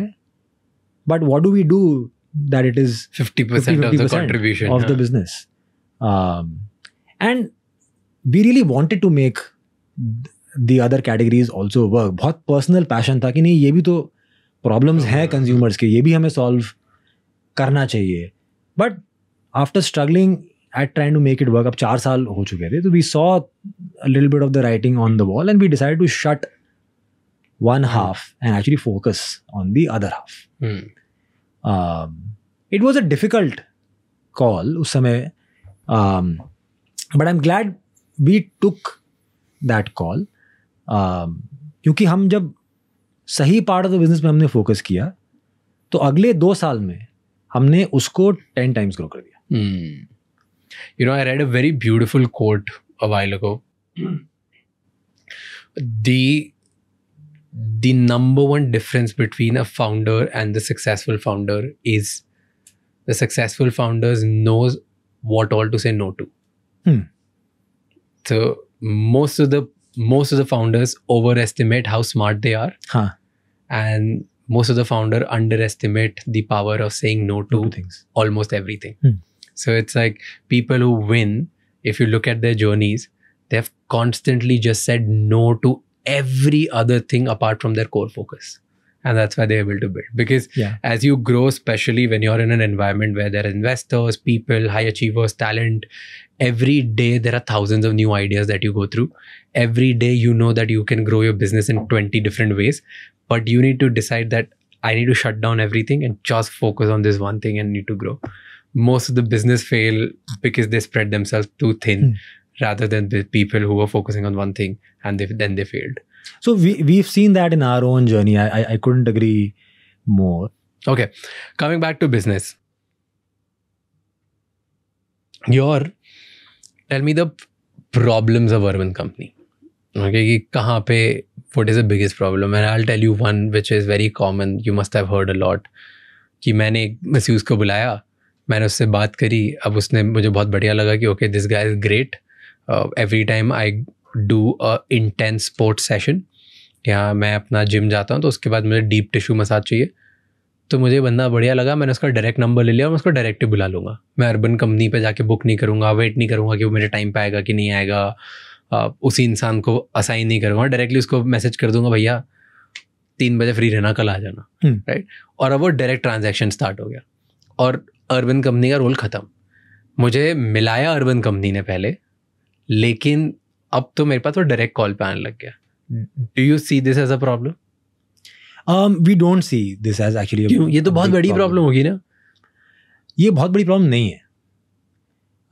but what do we do that it is 50% of the contribution of the business. And we really wanted to make the other categories also work. बहुत पर्सनल पैशन था कि नहीं ये भी तो प्रॉब्लम्स हैं कंज्यूमर्स के, ये भी हमें सॉल्व करना चाहिए. But after struggling at trying to make it work. अब 4 साल हो चुके थे, तो we saw a little bit of the writing on the wall and we decided to shut one half and actually focus on the other half. It was a difficult call उस समय, but I'm glad we took that call, क्योंकि हम जब सही part of the business में हमने focus किया तो अगले 2 साल में हमने उसको 10 times ग्रो कर दिया. You know, I read a very beautiful quote a while ago. The number one difference between a founder and the successful founder is the successful founders knows what all to say no to. So most of the founders overestimate how smart they are. And most of the founder underestimate the power of saying no to things, almost everything. So it's like people who win, if you look at their journeys, they have constantly just said no to every other thing apart from their core focus. And that's why they're able to build. Because as you grow, especially when you're in an environment where there are investors, people, high achievers, talent, every day there are thousands of new ideas that you go through. Every day you know that you can grow your business in 20 different ways. But you need to decide that I need to shut down everything and just focus on this one thing and need to grow. Most of the business fail because they spread themselves too thin rather than the people who were focusing on one thing and then they failed. So we've seen that in our own journey. I couldn't agree more. Okay, coming back to business. Tell me the problems of Urban Company. Okay, कि कहाँ पे, what is the biggest problem? And I'll tell you one which is very common. You must have heard a lot. कि मैंने एक मसूस को बुलाया, मैंने उससे बात करी, अब उसने मुझे बहुत बढ़िया लगा कि okay, this guy is great. Every time I do a intense sports session, यहाँ मैं अपना जिम जाता हूँ तो उसके बाद मुझे डीप टिश्यू मसाज चाहिए, तो मुझे बंदा बढ़िया लगा, मैंने उसका डायरेक्ट नंबर ले लिया और मैं उसको डायरेक्ट बुला लूँगा. मैं अर्बन कंपनी पे जाके बुक नहीं करूँगा, वेट नहीं करूँगा कि वो मेरे टाइम पे आएगा कि नहीं आएगा, उसी इंसान को असाइन नहीं करूँगा, डायरेक्टली उसको मैसेज कर दूंगा, भैया 3 बजे फ्री रहना, कल आ जाना. राइट. और अब वो डायरेक्ट ट्रांजैक्शन स्टार्ट हो गया और अर्बन कंपनी का रोल ख़त्म. मुझे मिलाया अर्बन कंपनी ने पहले, लेकिन अब तो मेरे पास वो डायरेक्ट कॉल पे आने लग गया. Do you see this as a problem? We don't see this as actually a, ये तो बहुत बड़ी प्रॉब्लम होगी ना. ये बहुत बड़ी प्रॉब्लम नहीं है.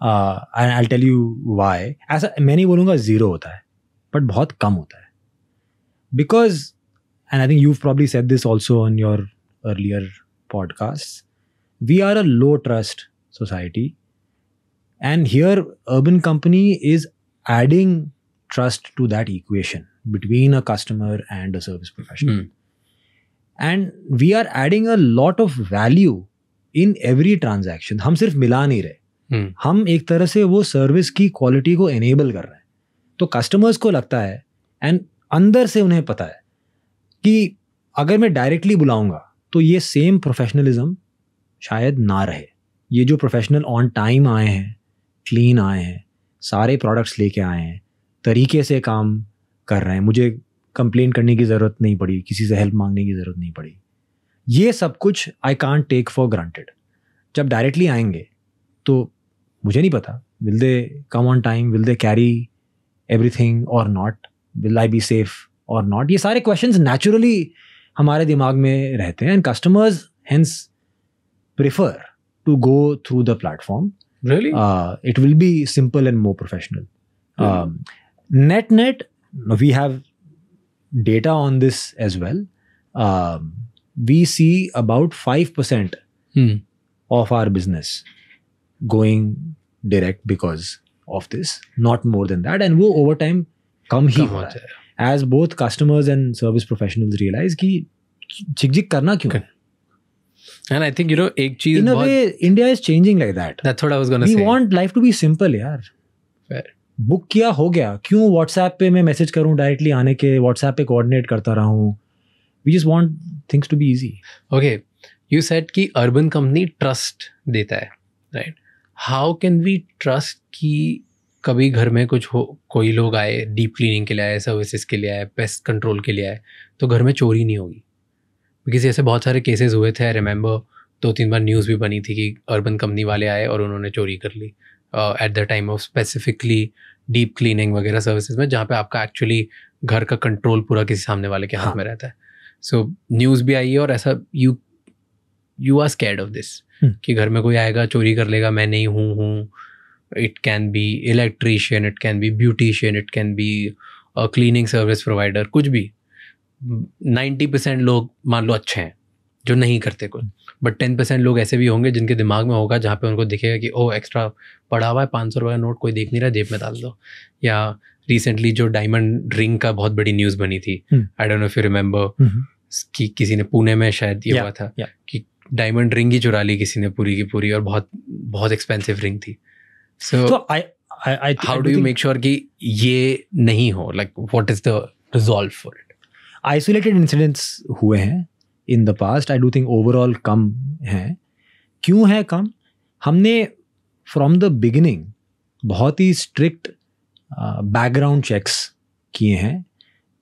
And I'll tell you why. ऐसा मैं नहीं बोलूँगा zero होता है, but बहुत कम होता है. Because, and I think you've probably said this also on your earlier podcasts, we are a low trust society. And here Urban Company is adding trust to that equation between a customer and a service professional. And we are adding a lot of value in every transaction. हम सिर्फ मिला नहीं रहे, हम एक तरह से वो सर्विस की क्वालिटी को एनेबल कर रहे हैं. तो कस्टमर्स को लगता है एंड अंदर से उन्हें पता है कि अगर मैं डायरेक्टली बुलाऊंगा तो ये सेम प्रोफेशनलिज्म शायद ना रहे. ये जो प्रोफेशनल ऑन टाइम आए हैं, क्लीन आए हैं, सारे प्रोडक्ट्स लेके आए हैं, तरीके से काम कर रहे हैं, मुझे कंप्लेन करने की ज़रूरत नहीं पड़ी, किसी से हेल्प मांगने की ज़रूरत नहीं पड़ी, ये सब कुछ I can't take for granted. जब डायरेक्टली आएंगे तो मुझे नहीं पता, will they come on time, will they carry everything और not, will I be safe और नॉट, ये सारे क्वेश्चंस नेचुरली हमारे दिमाग में रहते हैं. And customers hence prefer to go through the platform. Really? It will be simple and more professional. Net, we have data on this as well. We see about 5% of our business going direct because of this, not more than that. And वो over time कम ही हो रहा है. As both customers and service professionals realize कि झिक-झिक करना क्यों? And I think, एक चीज in a way India is changing like that. That's what I was gonna say. We want life to be simple यार. Fair. Book किया हो गया, क्यों व्हाट्सएप पे मैं मैसेज करूं डायरेक्टली आने के, व्हाट्सएप पे कोऑर्डिनेट करता रहूं. We just want things to be easy. Okay, you said कि अर्बन कंपनी ट्रस्ट देता है, right? How can we trust कि कभी घर में कुछ हो, कोई लोग आए, डीप क्लीनिंग के लिए आए, सर्विसेज के लिए आए, पेस्ट कंट्रोल के लिए आए, तो घर में चोरी नहीं होगी? बिकॉज ऐसे बहुत सारे केसेस हुए थे. आई रिमेंबर 2-3 बार न्यूज़ भी बनी थी कि अर्बन कंपनी वाले आए और उन्होंने चोरी कर ली. At the time of specifically deep cleaning वगैरह सर्विसेज में, जहाँ पे आपका एक्चुअली घर का कंट्रोल पूरा किसी सामने वाले के हाथ में रहता है. सो न्यूज़ भी आई है और ऐसा you are scared of this कि घर में कोई आएगा चोरी कर लेगा, मैं नहीं हूँ. It can B electrician, it can B beautician, it can be cleaning service provider, कुछ भी. 90% लोग मान लो अच्छे हैं जो नहीं करते कुछ, बट 10% लोग ऐसे भी होंगे जिनके दिमाग में होगा जहाँ पे उनको दिखेगा कि ओ एक्स्ट्रा पड़ा हुआ है 500 रुपये का नोट, कोई देख नहीं रहा, जेब में डाल दो. या रिसेंटली जो डायमंड रिंग का बहुत बड़ी न्यूज़ बनी थी, I don't know if you remember, कि किसी ने पुणे में शायद ये हुआ था कि डायमंड रिंग ही चुरा ली किसी ने पूरी की पूरी, और बहुत बहुत एक्सपेंसिव रिंग थी. So how do you make sure कि ये नहीं हो, like what is the resolve for it? Isolated incidents हुए हैं in the past, I do think overall कम हैं. क्यों है कम? हमने फ्रॉम द बिगिनिंग बहुत ही स्ट्रिक्ट बैकग्राउंड चेक्स किए हैं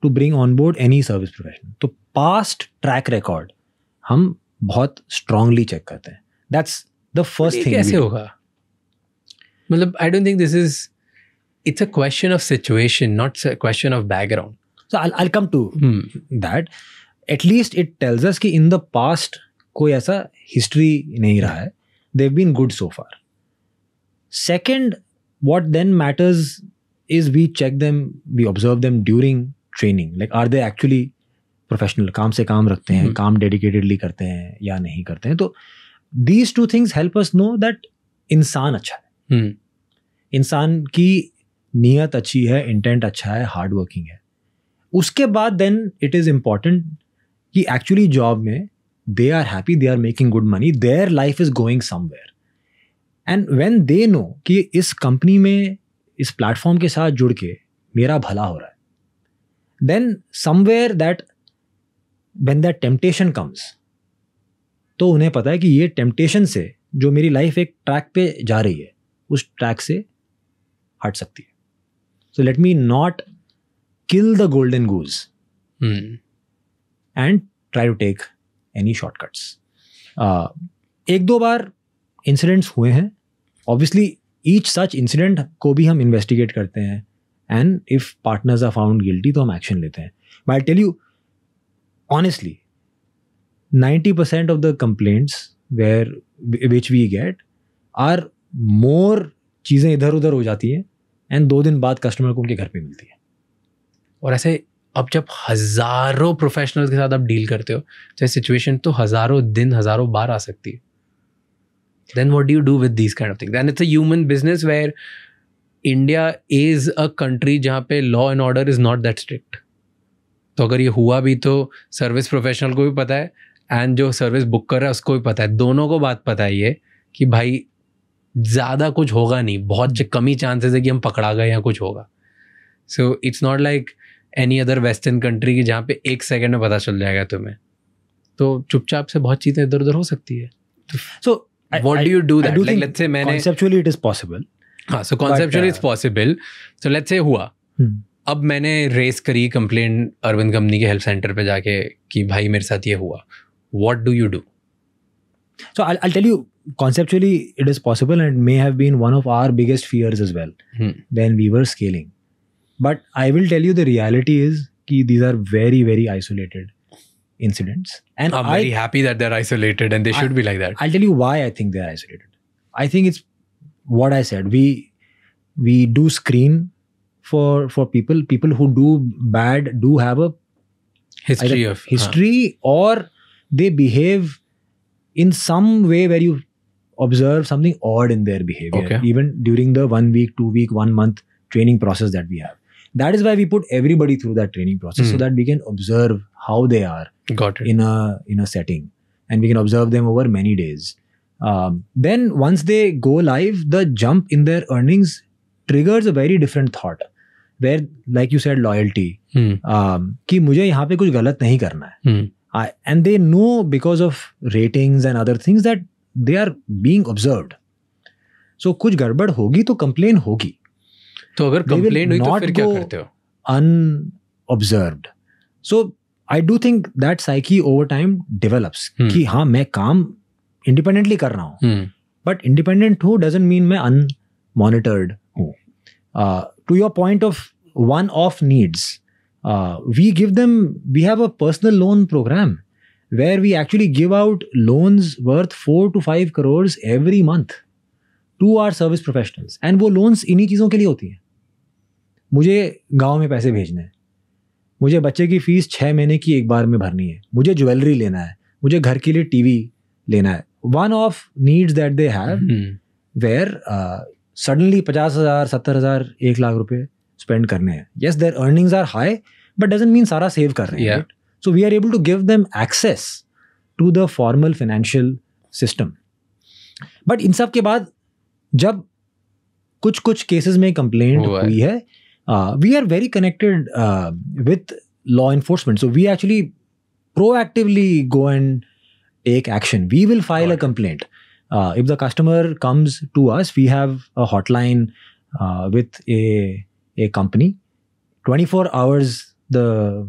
to bring on board any service professional. तो पास्ट ट्रैक रिकॉर्ड हम बहुत स्ट्रांगली चेक करते हैं. That's the first thing. कैसे होगा? मतलब I don't think this is, it's a question of situation, not a question of background. So I'll come to that. At least it tells us कि in the past कोई ऐसा history नहीं रहा है. They've been good so far. Second, what then matters is we check them, we observe them during training. Like are they actually professional? काम से काम रखते हैं, काम dedicatedly करते हैं या नहीं करते हैं. तो these two things help us know that इंसान अच्छा है. इंसान की नीयत अच्छी है, इंटेंट अच्छा है, हार्ड वर्किंग है. उसके बाद देन इट इज़ इम्पॉर्टेंट कि एक्चुअली जॉब में they are happy, they are making good money, their life is going somewhere. And when they know कि इस कंपनी में, इस प्लेटफॉर्म के साथ जुड़ के मेरा भला हो रहा है, then somewhere that when that temptation comes, तो उन्हें पता है कि ये टेम्पटेशन से जो मेरी लाइफ एक ट्रैक पे जा रही है उस ट्रैक से हट सकती है. So let me not kill the golden goose and try to take any shortcuts. एक दो बार incidents हुए हैं. Obviously, each such incident को भी हम investigate करते हैं, and if partners are found guilty तो हम action लेते हैं. But I'll tell you honestly, 90% of the complaints which we get are more चीज़ें इधर उधर हो जाती हैं and 2 दिन बाद कस्टमर को उनके घर पे मिलती है. और ऐसे अब जब हजारों प्रोफेशनल्स के साथ आप डील करते हो, तो सिचुएशन तो हजारों दिन, हजारों बार आ सकती है. Then what do you do with these kind of things? Then it's a human business where India is a country जहाँ पे law and order is not that strict. तो अगर ये हुआ भी तो सर्विस प्रोफेशनल को भी पता है एंड जो सर्विस बुक कर रहा है उसको भी पता है. दोनों को बात पता है ये कि भाई ज़्यादा कुछ होगा नहीं, बहुत कम ही चांसेस है कि हम पकड़ा गए या कुछ होगा. So it's not like any other western country की जहाँ पे 1 सेकेंड में पता चल जाएगा तुम्हें. तो चुपचाप से बहुत चीज़ें इधर उधर हो सकती है. So what do you do that? Like let's say मैंने conceptually it is possible. हाँ, सो conceptually it's possible. So let's say हुआ, अब मैंने रेस करी कंप्लेंट अरविंद कंपनी के हेल्प सेंटर पे जाके कि भाई मेरे साथ ये हुआ. What do you do? So I'll tell you, conceptually it is possible and may have been one of our biggest fears as well when we were scaling. But I will tell you the reality is कि these are very, very isolated incidents. And I'm very happy that they're isolated and they should be like that. I'll tell you why I think they're isolated. I think it's what I said. We do screen for people who do bad, do have a history or they behave in some way where you observe something odd in their behavior. Even during the 1 week, 2 week, 1 month training process that we have. That is why we put everybody through that training process so that we can observe how they are in a setting, and we can observe them over many days. Then once they go live, the jump in their earnings triggers a very different thought, where like you said, loyalty, कि मुझे यहाँ पे कुछ गलत नहीं करना है. And they know because of ratings and other things that they are being observed. So कुछ गड़बड़ होगी तो complain होगी. तो अगर कंप्लेंट हुई तो फिर क्या करते हो? Unobserved. So I do think that psyche over time develops. कि हाँ मैं काम independently कर रहा हूँ. But independent who doesn't mean मैं monitored हूँ. To your point of one-off needs, we have a personal loan program where we actually give out loans worth 4 to 5 crores every month to our service professionals. And वो loans इन्हीं चीज़ों के लिए होती हैं. मुझे गांव में पैसे भेजने हैं, मुझे बच्चे की फीस 6 महीने की एक बार में भरनी है, मुझे ज्वेलरी लेना है, मुझे घर के लिए टीवी लेना है. One of needs that they have where suddenly 50,000, 70,000, 1 lakh रुपए spend करने हैं. Yes, their earnings are high, but doesn't mean सारा save कर रहे हैं. Yeah. Right? So we are able to give them access to the formal financial system. But इन सब के बाद जब कुछ cases में complaint हुई है, we are very connected with law enforcement. So we actually proactively go and take action. We will file a complaint. If the customer comes to us, we have a hotline with a company. 24 hours the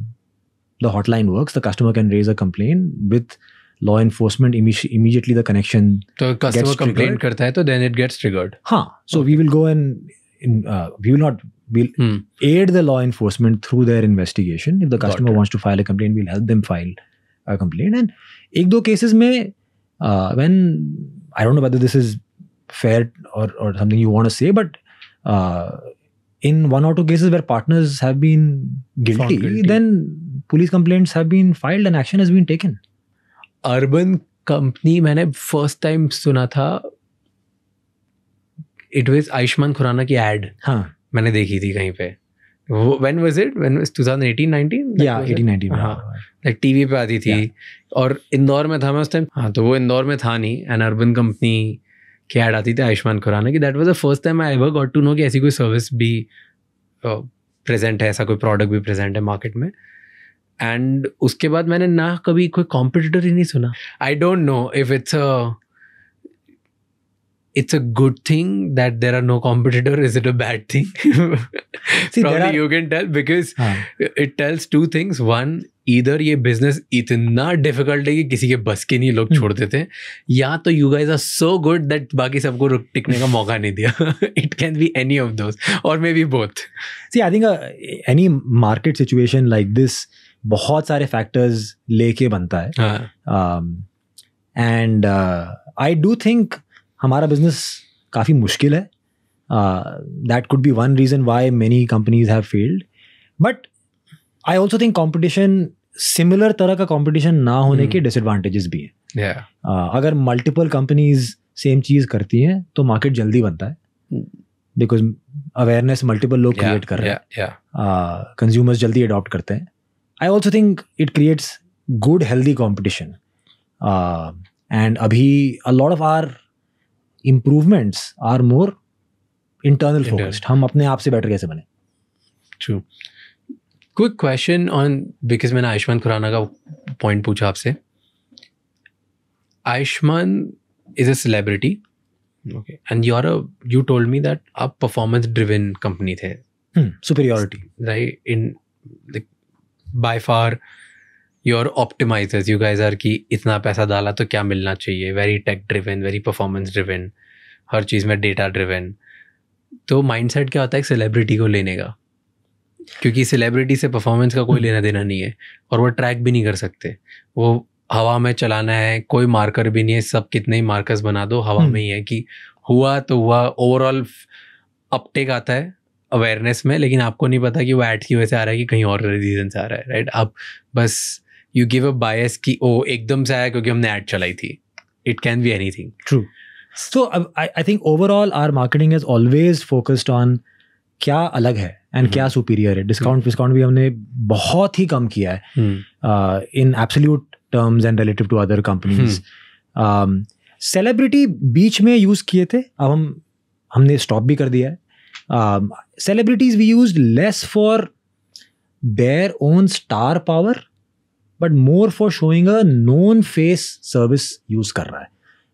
hotline works. The customer can raise a complaint with law enforcement. Immediately the connection तो customer gets complaint triggered. करता है तो then it gets triggered. हाँ. So we will go and we'll aid the law enforcement through their investigation. If the customer wants to file a complaint, we'll help them file a complaint. And एक दो cases में when I don't know whether this is fair or something you want to say, but in 1 or 2 cases where partners have been guilty, then police complaints have been filed and action has been taken. Urban company मैंने first time सुना था, it was Ayushman Khurana की ad. हाँ. मैंने देखी थी कहीं पे. When was it? When was 2018-19? Yeah, 18-19. हाँ. Like TV पे आती थी. और इंदौर में था मैं उस टाइम. हाँ, तो वो इंदौर में था नहीं. An urban company की ad आती थी आयुष्मान खुराना की. That was the first time I ever got to know कि ऐसी कोई सर्विस भी प्रेजेंट है, ऐसा कोई प्रोडक्ट भी प्रेजेंट है मार्केट में. एंड उसके बाद मैंने ना कभी कोई कॉम्पिटिटर ही नहीं सुना. I don't know if it's a good thing that there are no competitor. Is it a bad thing? See, Probably you can tell because it tells 2 things. One, either ये business इतना difficult है कि किसी के बस के नहीं लोग छोड़ देते हैं, या तो you guys are so good that बाकी सबको टिकने का मौका नहीं दिया. It can be any of those or maybe both. See, I think any market situation like this बहुत सारे factors लेके बनता है. And I do think हमारा बिजनेस काफ़ी मुश्किल है. That could be one reason why many companies have failed. But I also think competition, similar तरह का competition ना होने के disadvantages भी हैं. अगर multiple companies same चीज़ करती हैं तो market जल्दी बनता है. Because awareness multiple लोग create कर रहे हैं. Consumers जल्दी adopt करते हैं. I also think it creates good healthy competition. And अभी a lot of our improvements are more internal focused. हम अपने आप से better कैसे बने? True. Quick question on, because मैंने आयुष्मान खुराना का point पूछा आपसे. Ayushmann is a celebrity, okay, and you told me that आप performance driven company थे. Superiority, right? In like by far your optimizers, you guys are कि इतना पैसा डाला तो क्या मिलना चाहिए, very tech driven, very performance driven, हर चीज़ में data driven. तो mindset क्या होता है एक celebrity को लेने का, क्योंकि celebrity से performance का कोई लेना देना नहीं है और वो track भी नहीं कर सकते. वो हवा में चलाना है, कोई मार्कर भी नहीं है, सब कितने ही मार्कर्स बना दो हवा में ही है कि हुआ तो हुआ. ओवरऑल अपटेक आता है अवेयरनेस में, लेकिन आपको नहीं पता कि वो एड की वजह से आ रहा है कि कहीं और रीजन से आ रहा है. राइट? आप बस यू गिव अ बायस कि ओ एकदम से आया क्योंकि हमने एड चलाई थी. It can be anything. True. So I think overall our marketing is always focused on क्या अलग है एंड क्या सुपीरियर है. डिस्काउंट भी हमने बहुत ही कम किया है in absolute terms and relative to other companies. Celebrity बीच में यूज किए थे, अब हमने स्टॉप भी कर दिया है. Celebrities we used less for their own star power, but more for showing a known face service use कर रहा है.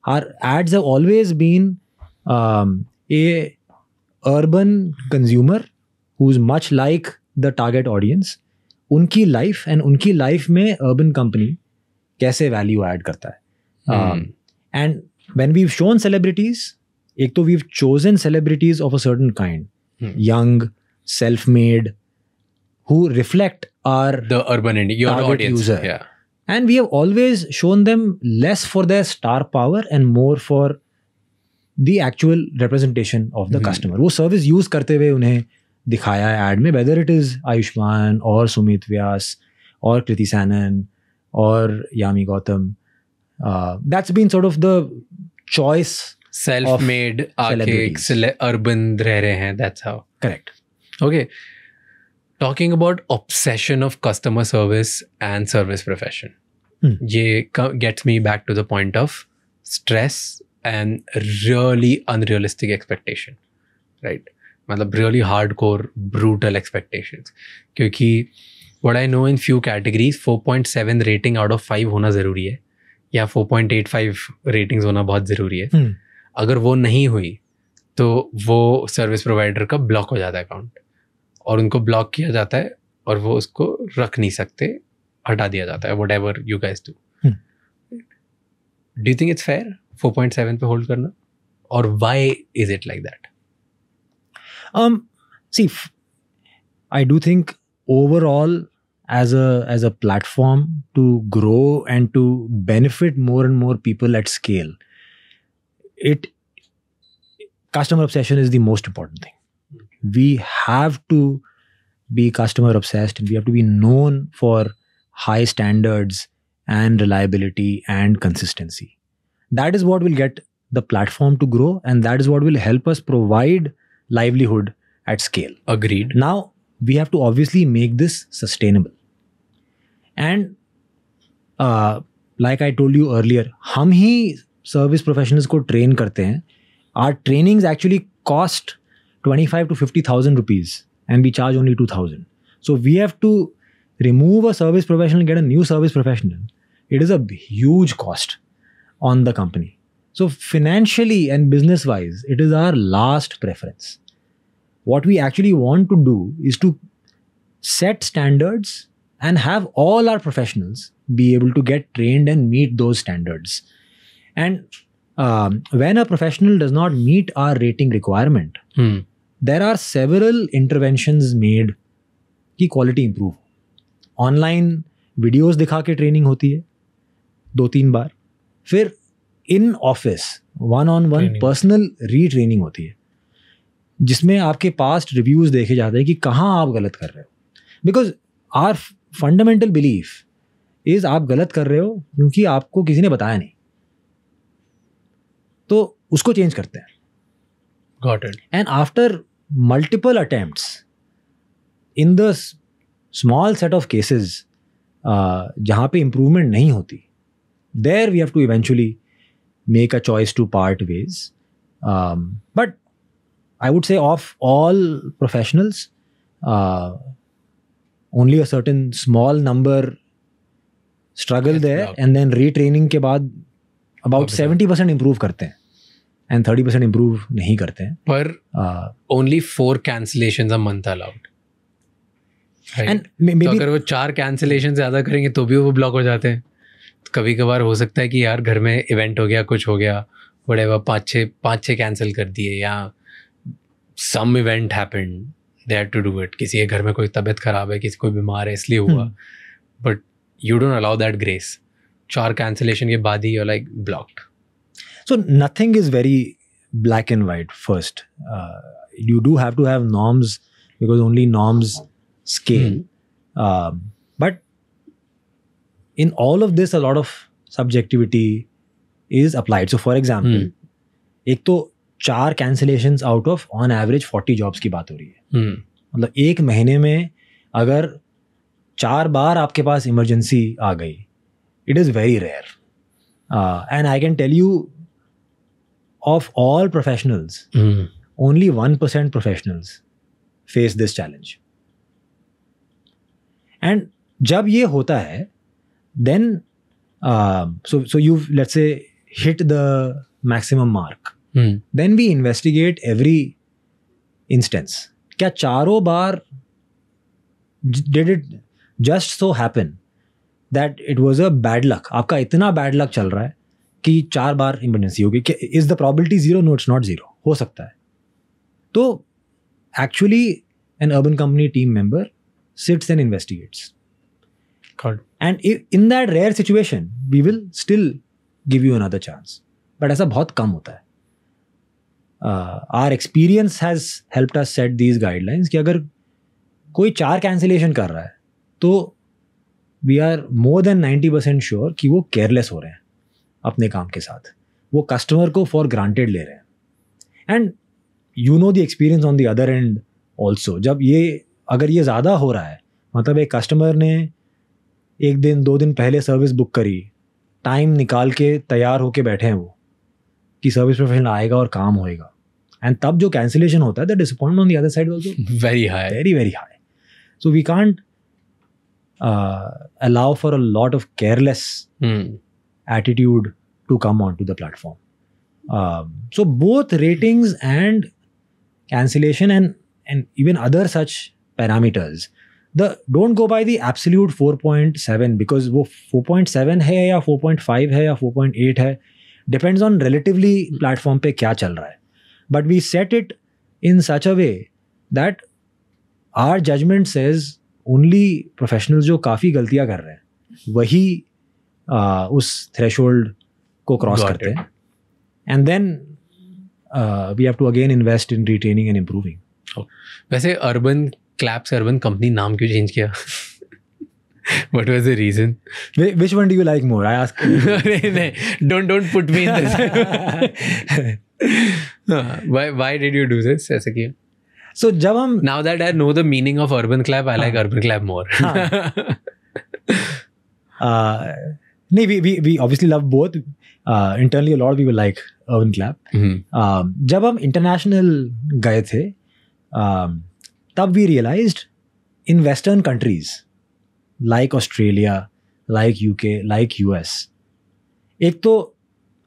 Our ads have always been a urban consumer who's much like the target audience. उनकी life and उनकी life में urban company कैसे value add करता है. And when we've shown celebrities, एक तो we've chosen celebrities of a certain kind, young, self-made, who reflect our the urban India, your target audience. user. Yeah. And we have always shown them less for their star power and more for the actual representation of the customer. वो service use करते हुए उन्हें दिखाया है ad में, whether it is Ayushman or Sumit Vyas or Kriti Sanon or Yami Gautam. That's been sort of the choice. Self-made, आके urban रह रहे हैं. That's how. Correct. Okay. Talking about obsession of customer service and service profession. ये gets me back to the point of stress and really unrealistic expectation. Right? मतलब really hardcore, brutal expectations. क्योंकि what I know in few categories, 4.7 rating out of 5 होना ज़रूरी है, या 4.85 ratings होना बहुत ज़रूरी है. अगर वो नहीं हुई तो वो सर्विस प्रोवाइडर का ब्लॉक हो जाता है अकाउंट, और उनको ब्लॉक किया जाता है और वो उसको रख नहीं सकते, हटा दिया जाता है, whatever you guys do. Do you think it's fair 4.7 पे होल्ड करना, और why is it like that? See, I do think overall as a platform to grow and to benefit more and more people at scale, customer obsession is the most important thing. We have to be customer obsessed, and we have to be known for high standards and reliability and consistency. That is what will get the platform to grow, and that is what will help us provide livelihood at scale. Agreed. Now, we have to obviously make this sustainable. And like I told you earlier, हम ही service professionals को train करते हैं. Our trainings actually cost 25 to 50,000 rupees, and we charge only 2,000. So we have to remove a service professional and get a new service professional. It is a huge cost on the company. So financially and business wise, it is our last preference. What we actually want to do is to set standards and have all our professionals be able to get trained and meet those standards. And when a professional does not meet our rating requirement, there are several interventions made कि quality improve. Online videos दिखा के training होती है 2-3 बार. फिर in office one-on-one personal retraining होती है, जिसमें आपके past reviews देखे जाते हैं कि कहाँ आप गलत कर रहे हो. Because our fundamental belief is आप गलत कर रहे हो क्योंकि आपको किसी ने बताया नहीं, तो उसको चेंज करते हैं. Got it. And after multiple attempts, in the small set of cases जहाँ पे improvement नहीं होती, there we have to eventually make a choice to part ways. But I would say of all professionals, only a certain small number struggle there, and then retraining के बाद about 70% improve करते हैं and 30% improve नहीं करते हैं. पर only 4 cancellations a month allowed. Right? And maybe तो अगर वो 4 cancellation ज़्यादा करेंगे तो भी वो ब्लॉक हो जाते हैं. तो कभी कभार हो सकता है कि यार घर में इवेंट हो गया, कुछ हो गया, whatever, 5-6 कैंसिल कर दिए, या some event happened, they had to do it. किसी के घर में कोई तबीयत खराब है, किसी कोई बीमार है इसलिए हुआ, but you don't allow that grace. 4 cancellation के बाद ही you're like blocked. So nothing is very black and white first. You do have to have norms because only norms scale. But in all of this, a lot of subjectivity is applied. So for example, एक तो 4 cancellations out of on average 40 jobs की बात हो रही है. मतलब एक महीने में अगर 4 बार आपके पास इमरजेंसी आ गई, it is very rare. And I can tell you, of all professionals, only 1% professionals face this challenge. And जब ये होता है, then so you've, let's say, hit the maximum mark. Then we investigate every instance. क्या चारों बार did it just so happen that it was a bad luck? आपका इतना bad luck चल रहा है कि 4 बार इमरजेंसी होगी, is the probability 0? No, it's not 0. हो सकता है. तो actually an Urban Company team member sits and investigates, and in that rare situation we will still give you another chance, but ऐसा बहुत कम होता है. Our experience has helped us set these guidelines कि अगर कोई 4 कैंसिलेशन कर रहा है तो we are more than 90% sure कि वो केयरलेस हो रहे हैं अपने काम के साथ, वो कस्टमर को फॉर ग्रांटेड ले रहे हैं. And you know the experience on the other and also. जब अगर ये ज़्यादा हो रहा है, मतलब एक कस्टमर ने 1 दिन 2 दिन पहले सर्विस बुक करी, टाइम निकाल के तैयार होके बैठे हैं वो कि सर्विस प्रोफेशनल आएगा और काम होएगा, एंड तब जो कैंसिलेशन होता है the disappointment on the other side also very high, very very high. So we can't allow for a lot of careless attitude to come onto the platform. So both ratings and cancellation and even other such parameters, don't go by the absolute 4.7 because वो 4.7 है या 4.5 है या 4.8 है, depends on relatively platform पे क्या चल रहा है. But we set it in such a way that our judgment says only professionals जो काफ़ी गलतियाँ कर रहे हैं वही उस थ्रेशोल्ड को क्रॉस करते हैं, and then we have to again invest in retaining and improving. वैसे अर्बन क्लैप से अर्बन कंपनी नाम क्यों चेंज किया? What was the reason? Which one do you like more? I ask. Don't put me in this. Why did you do this? ऐसा क्यों? So जब हम now that I know the meaning of urban clap, I like urban clap more. नहीं, we obviously love both. Internally a lot of people like urban clap. जब हम international गए थे, तब we realized in Western countries like Australia, like UK, like US, एक तो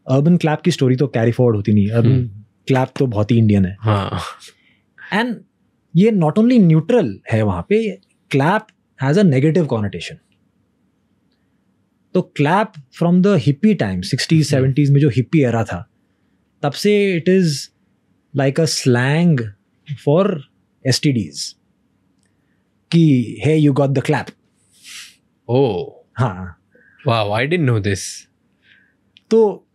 urban clap की story तो carry forward होती नहीं. urban clap तो बहुत ही Indian है. हाँ. एंड ये नॉट ओनली न्यूट्रल है, वहां पे clap has a negative connotation. तो clap from the hippie time 60s 70s में जो हिप्पी एरा था, तब से it is like a slang for STDs कि hey you got the clap. Oh हाँ, wow, I didn't know this. तो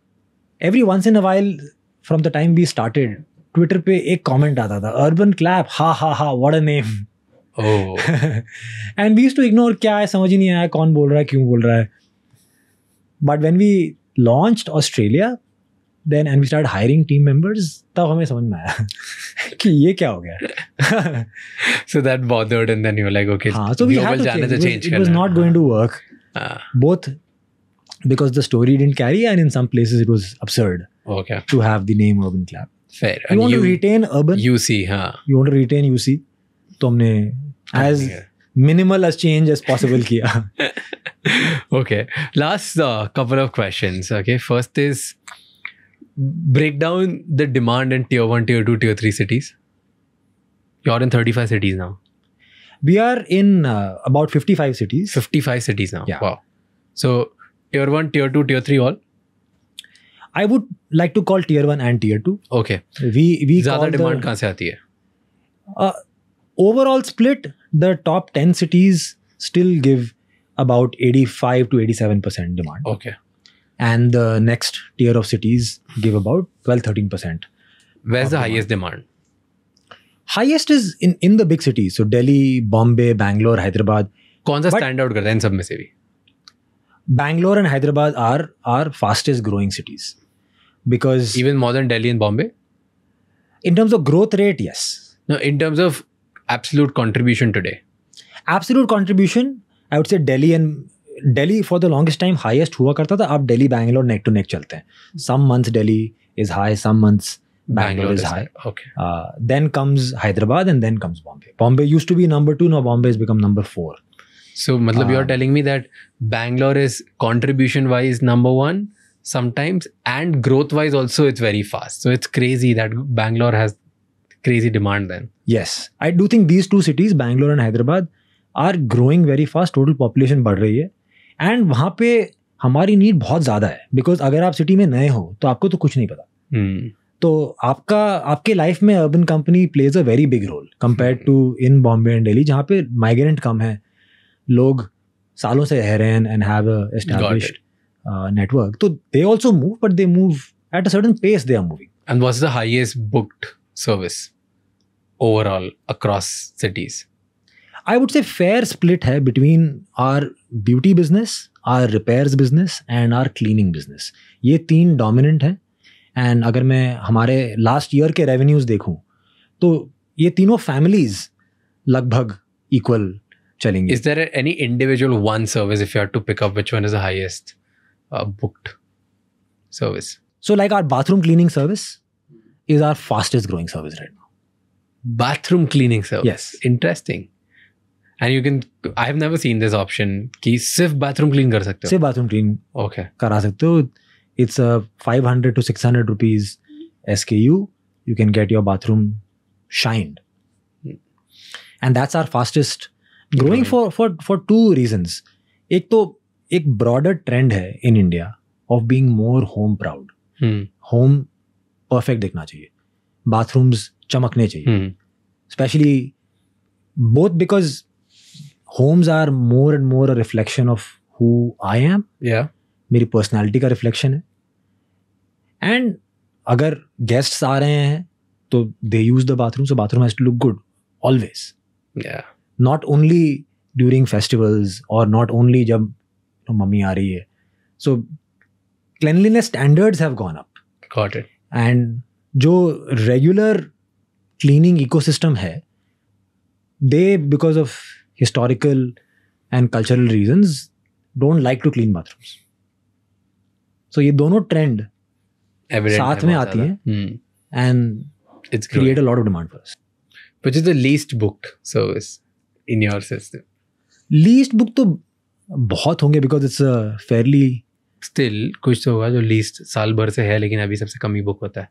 every once in a while from the time we started, Twitter पे एक comment आता था, अर्बन क्लैप, हा हा हा, what a name. And we used to ignore, क्या है समझ ही नहीं आया, कौन बोल रहा है, क्यों बोल रहा है. But when we launched Australia then and we start hiring team members, तब हमें समझ में आया कि ये क्या हो गया. So that bothered and then you were like, okay, हाँ, so we had to change. It was not going to work. Both because the story didn't carry and in some places it was absurd to have the name Urban Clap. Fair. You want to retain urban? UC, हाँ. You want to retain UC? तो हमने as minimal as change as possible किया. Okay. Last couple of questions. Okay. First is break down the demand in tier 1, tier 2, tier 3 cities. You're in 35 cities now. We are in about 55 cities. 55 cities now. Yeah. Wow. So tier 1, tier 2, tier 3 all? I would like to call tier 1 and tier 2. Okay. We ज़्यादा demand कहाँ से आती है? Overall split, the top 10 cities still give about 85 to 87% demand. Okay. And the next tier of cities give about 12-13%. Where's the highest demand? Highest is in the big cities. So Delhi, Bombay, Bangalore, Hyderabad. कौन सा stand out करता है इन सब में से भी? Bangalore and Hyderabad are our fastest growing cities. Because even more than Delhi and Bombay? In terms of growth rate, yes. No, in terms of absolute contribution today. Absolute contribution, I would say Delhi for the longest time highest हुआ करता था. अब Delhi, Bangalore neck to neck चलते हैं. Some months Delhi is high, some months Bangalore is high. Okay. Then comes Hyderabad and then comes Bombay. Bombay used to be number 2, now Bombay has become number 4. So, matlab you're telling me that Bangalore is contribution-wise number 1 sometimes, and growth-wise also it's very fast. So it's crazy that Bangalore has crazy demand then. Yes, I do think these two cities, Bangalore and Hyderabad, are growing very fast. Total population बढ़ रही है, and वहाँ पे हमारी need बहुत ज़्यादा है, because अगर आप सिटी में नए हो तो आपको तो कुछ नहीं पता. तो आपके लाइफ में Urban Company plays a very big role compare to in Bombay and Delhi, जहाँ पे माइग्रेंट कम है, लोग सालों से रह रहे हैं and have a established network. So they also move, but they move at a certain pace. They are moving. And what's the highest booked service overall across cities? I would say fair split hai between our beauty business, our repairs business, and our cleaning business. ये तीन dominant है. And अगर मैं हमारे last year के revenues देखूं, तो ये तीनों families लगभग equal चलेंगे. Is there any individual one service, if you had to pick up, which one is the highest booked service? So like our bathroom cleaning service is our fastest growing service right now. Bathroom cleaning service? Yes. Interesting. And you can, I have never seen this option कि सिर्फ bathroom clean कर सकते हो. सिर्फ bathroom clean okay. करा सकते हो. It's a 500 to 600 rupees SKU. You can get your bathroom shined. And that's our fastest growing for two reasons. एक तो एक broader trend है in India of being more home proud. Home perfect दिखना चाहिए. Bathrooms चमकने चाहिए. Especially both because homes are more and more a reflection of who I am. Yeah. मेरी personality का reflection है. And अगर guests आ रहे हैं तो they use the bathroom, so bathroom has to look good always. Yeah. Not only during festivals or not only जब mummy आ रही है. So cleanliness standards have gone up. Got it. And जो regular cleaning ecosystem है, they because of historical and cultural reasons don't like to clean bathrooms. So ये दोनों trend साथ में आती हैं and it's create a lot of demand for us. Which is the least booked service in your system? Least booked तो बहुत होंगे because it's a fairly still कुछ तो होगा जो least साल भर से है लेकिन अभी सबसे कम ही book होता है.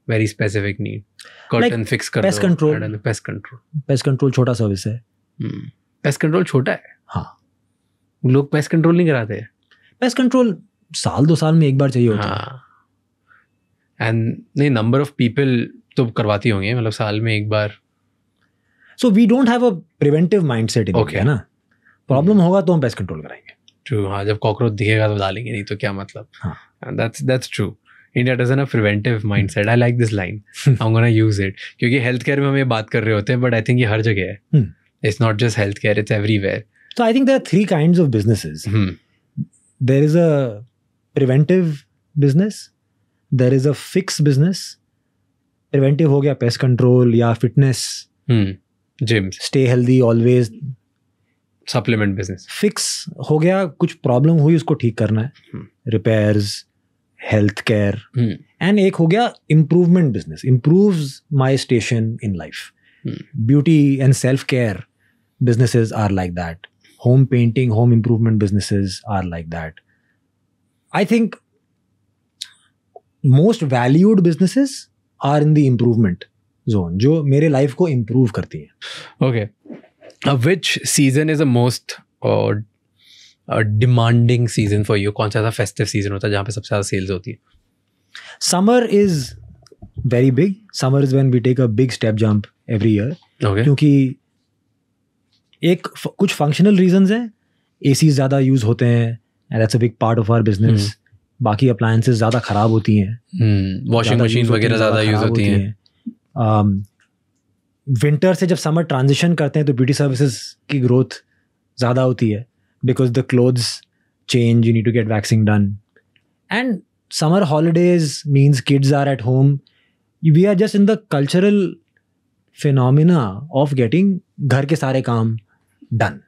Very specific need. Curtain like fix कर pest दो. control. I don't know, pest control. Pest control छोटा service है. Pest control छोटा है. हाँ. लोग pest control नहीं कराते. Pest control साल 2 साल में एक बार चाहिए होता है. हाँ. And नहीं number of people तो करवाती होंगे मतलब साल में एक बार. So we don't have a preventive mindset in India, ना. Problem होगा तो हम pest control कराएंगे. True. हाँ जब cockroach दिखेगा तो डालेंगे नहीं तो क्या मतलब. हाँ. And that's true. India doesn't have preventive mindset. I like this line. I'm gonna use it. क्योंकि healthcare में हम ये बात कर रहे होते हैं, but I think ये हर जगह है. It's not just healthcare, it's everywhere. So I think there are 3 kinds of businesses. There is a preventive business. There is a fix business. Preventive हो गया pest control या fitness. Gyms. Stay healthy always. Supplement business. Fix हो गया कुछ problem हुई उसको ठीक करना है. Repairs. Healthcare. And एक हो गया improvement business. Improves my station in life. Beauty and self-care businesses are like that. Home painting, home improvement businesses are like that. I think most valued businesses are in the improvement zone, जो मेरे life को improve करती हैं. Okay. Which season is the most demanding season for you? कौन सा festive season होता है जहाँ पे सबसे ज़्यादा sales होती है? Summer is very big. Summer is when we take a big step jump every year. Okay. क्योंकि एक कुछ functional reasons हैं. ACs ज़्यादा use होते हैं and that's a big part of our business. बाकी appliances ज़्यादा खराब होती हैं. Washing machine वगैरह ज़्यादा use होती हैं. Winter से जब summer transition करते हैं तो beauty services की growth ज़्यादा होती है. Because the clothes change, you need to get waxing done. And summer holidays means kids are at home. We are just in the cultural phenomena of getting घर के सारे काम done.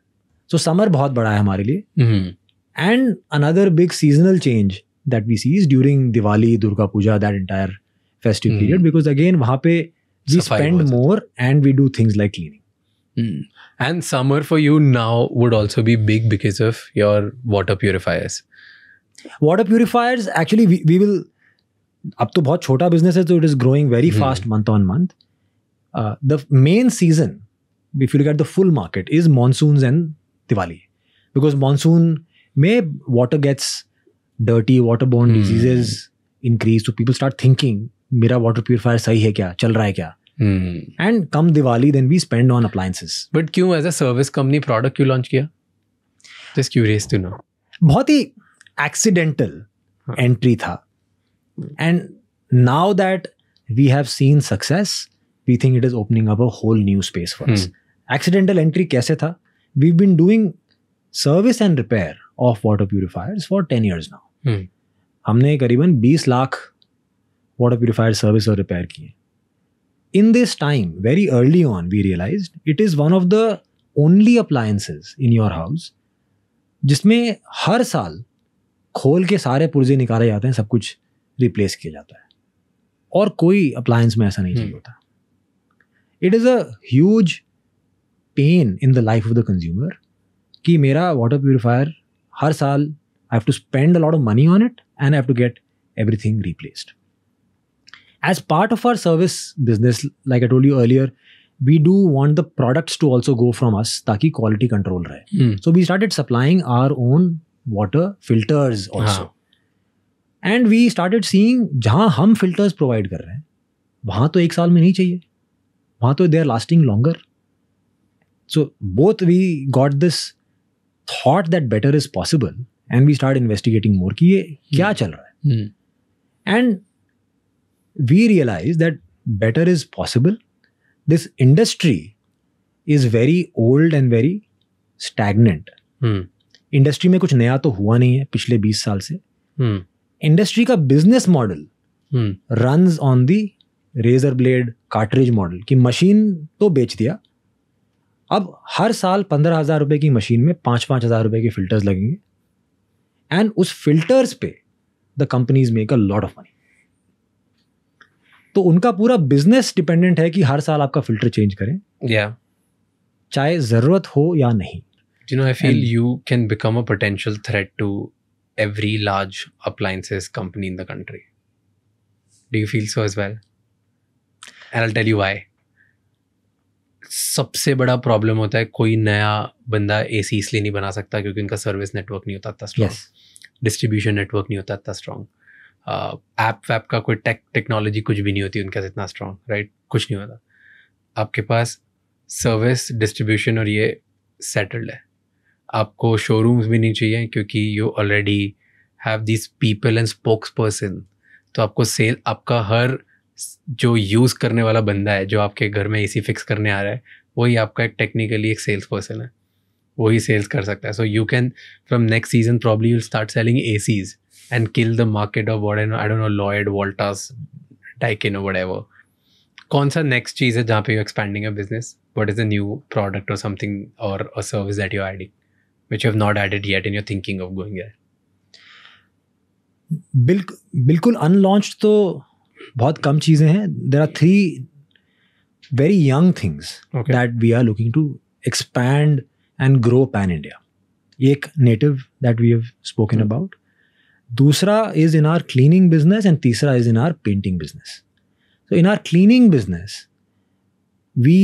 So summer बहुत बड़ा है हमारे लिए. And another big seasonal change that we see is during Diwali, Durga Puja, that entire festive period. Because again, वहाँ पे we spend more and we do things like cleaning. And summer for you now would also be big because of your water purifiers. Water purifiers, actually we will, अब तो बहुत छोटा business है so it is growing very fast month on month. The main season, if you look at the full market, is monsoons and Diwali. Because monsoon में water gets dirty waterborne diseases increase, so people start thinking मेरा water purifier सही है क्या, चल रहा है क्या. And come Diwali, then we spend on appliances. But क्यों as a service company product क्यों launch किया? Just curious to know. बहुत ही accidental entry था. And now that we have seen success, we think it is opening up a whole new space for us. Accidental entry कैसे था? We've been doing service and repair of water purifiers for 10 years now. हमने करीबन 20 lakh water purifier service और repair किए. In this time, very early on, we realized it is one of the only appliances in your house जिसमें हर साल खोल के सारे पुर्जे निकाले जाते हैं, सब कुछ रिप्लेस किया जाता है, और कोई अप्लायंस में ऐसा नहीं चाहिए होता. It is a huge pain in the life of the consumer कि मेरा वाटर प्यूरिफायर हर साल I have to spend a lot of money on it and I have to get everything replaced. As part of our service business, like I told you earlier, we do want the products to also go from us ताकि quality control रहे. So we started supplying our own water filters also. And we started seeing जहाँ हम filters provide कर रहे हैं वहाँ तो 1 साल में नहीं चाहिए, वहाँ तो they are lasting longer. So both we got this thought that better is possible and we started investigating more कि ये क्या चल रहा है. And we realize that better is possible. This industry is very old and very stagnant. Industry में कुछ नया तो हुआ नहीं है पिछले 20 साल से. Industry का business model runs on the razor blade cartridge model कि मशीन तो बेच दिया, अब हर साल 15,000 रुपए की मशीन में 5,000 रुपए के फिल्टर्स लगेंगे, एंड उस फिल्टर्स पे the companies make a lot of money. तो उनका पूरा बिजनेस डिपेंडेंट है कि हर साल आपका फिल्टर चेंज करें, चाहे जरूरत हो या नहीं. You know, I feel you can become a potential threat to every large appliances company in the country. Do you feel so as well? And I'll tell you why. सबसे बड़ा problem होता है कोई नया बंदा एसी इसलिए नहीं बना सकता क्योंकि उनका सर्विस नेटवर्क नहीं होता इतना स्ट्रॉन्ग, डिस्ट्रीब्यूशन नेटवर्क नहीं होता इतना स्ट्रॉन्ग, ऐप वैप का कोई टेक्नोलॉजी कुछ भी नहीं होती उनके साथ इतना स्ट्रॉन्ग, राइट? कुछ नहीं होता. आपके पास सर्विस, डिस्ट्रीब्यूशन और ये सेटल्ड है. आपको शोरूम्स भी नहीं चाहिए क्योंकि you already have this people and spokes person. तो आपको सेल, आपका हर जो यूज़ करने वाला बंदा है जो आपके घर में एसी फिक्स करने आ रहा है वही आपका एक टेक्निकली एक सेल्स पर्सन है, वही सेल्स कर सकता है. So you can from next season probably you will start selling ACs and kill the market of what I don't know, Lloyd, Voltas, Daikin or whatever. कौन सा next चीज़ है जहाँ पे you're expanding your business? What is the new product or something or a service that you're adding, which you have not added yet and you're thinking of going there? बिल्कुल unlaunched तो बहुत कम चीज़ें हैं. There are 3 very young things that we are looking to expand and grow pan-India. एक native that we have spoken about. दूसरा is in our cleaning business and तीसरा is in our painting business. So in our cleaning business, we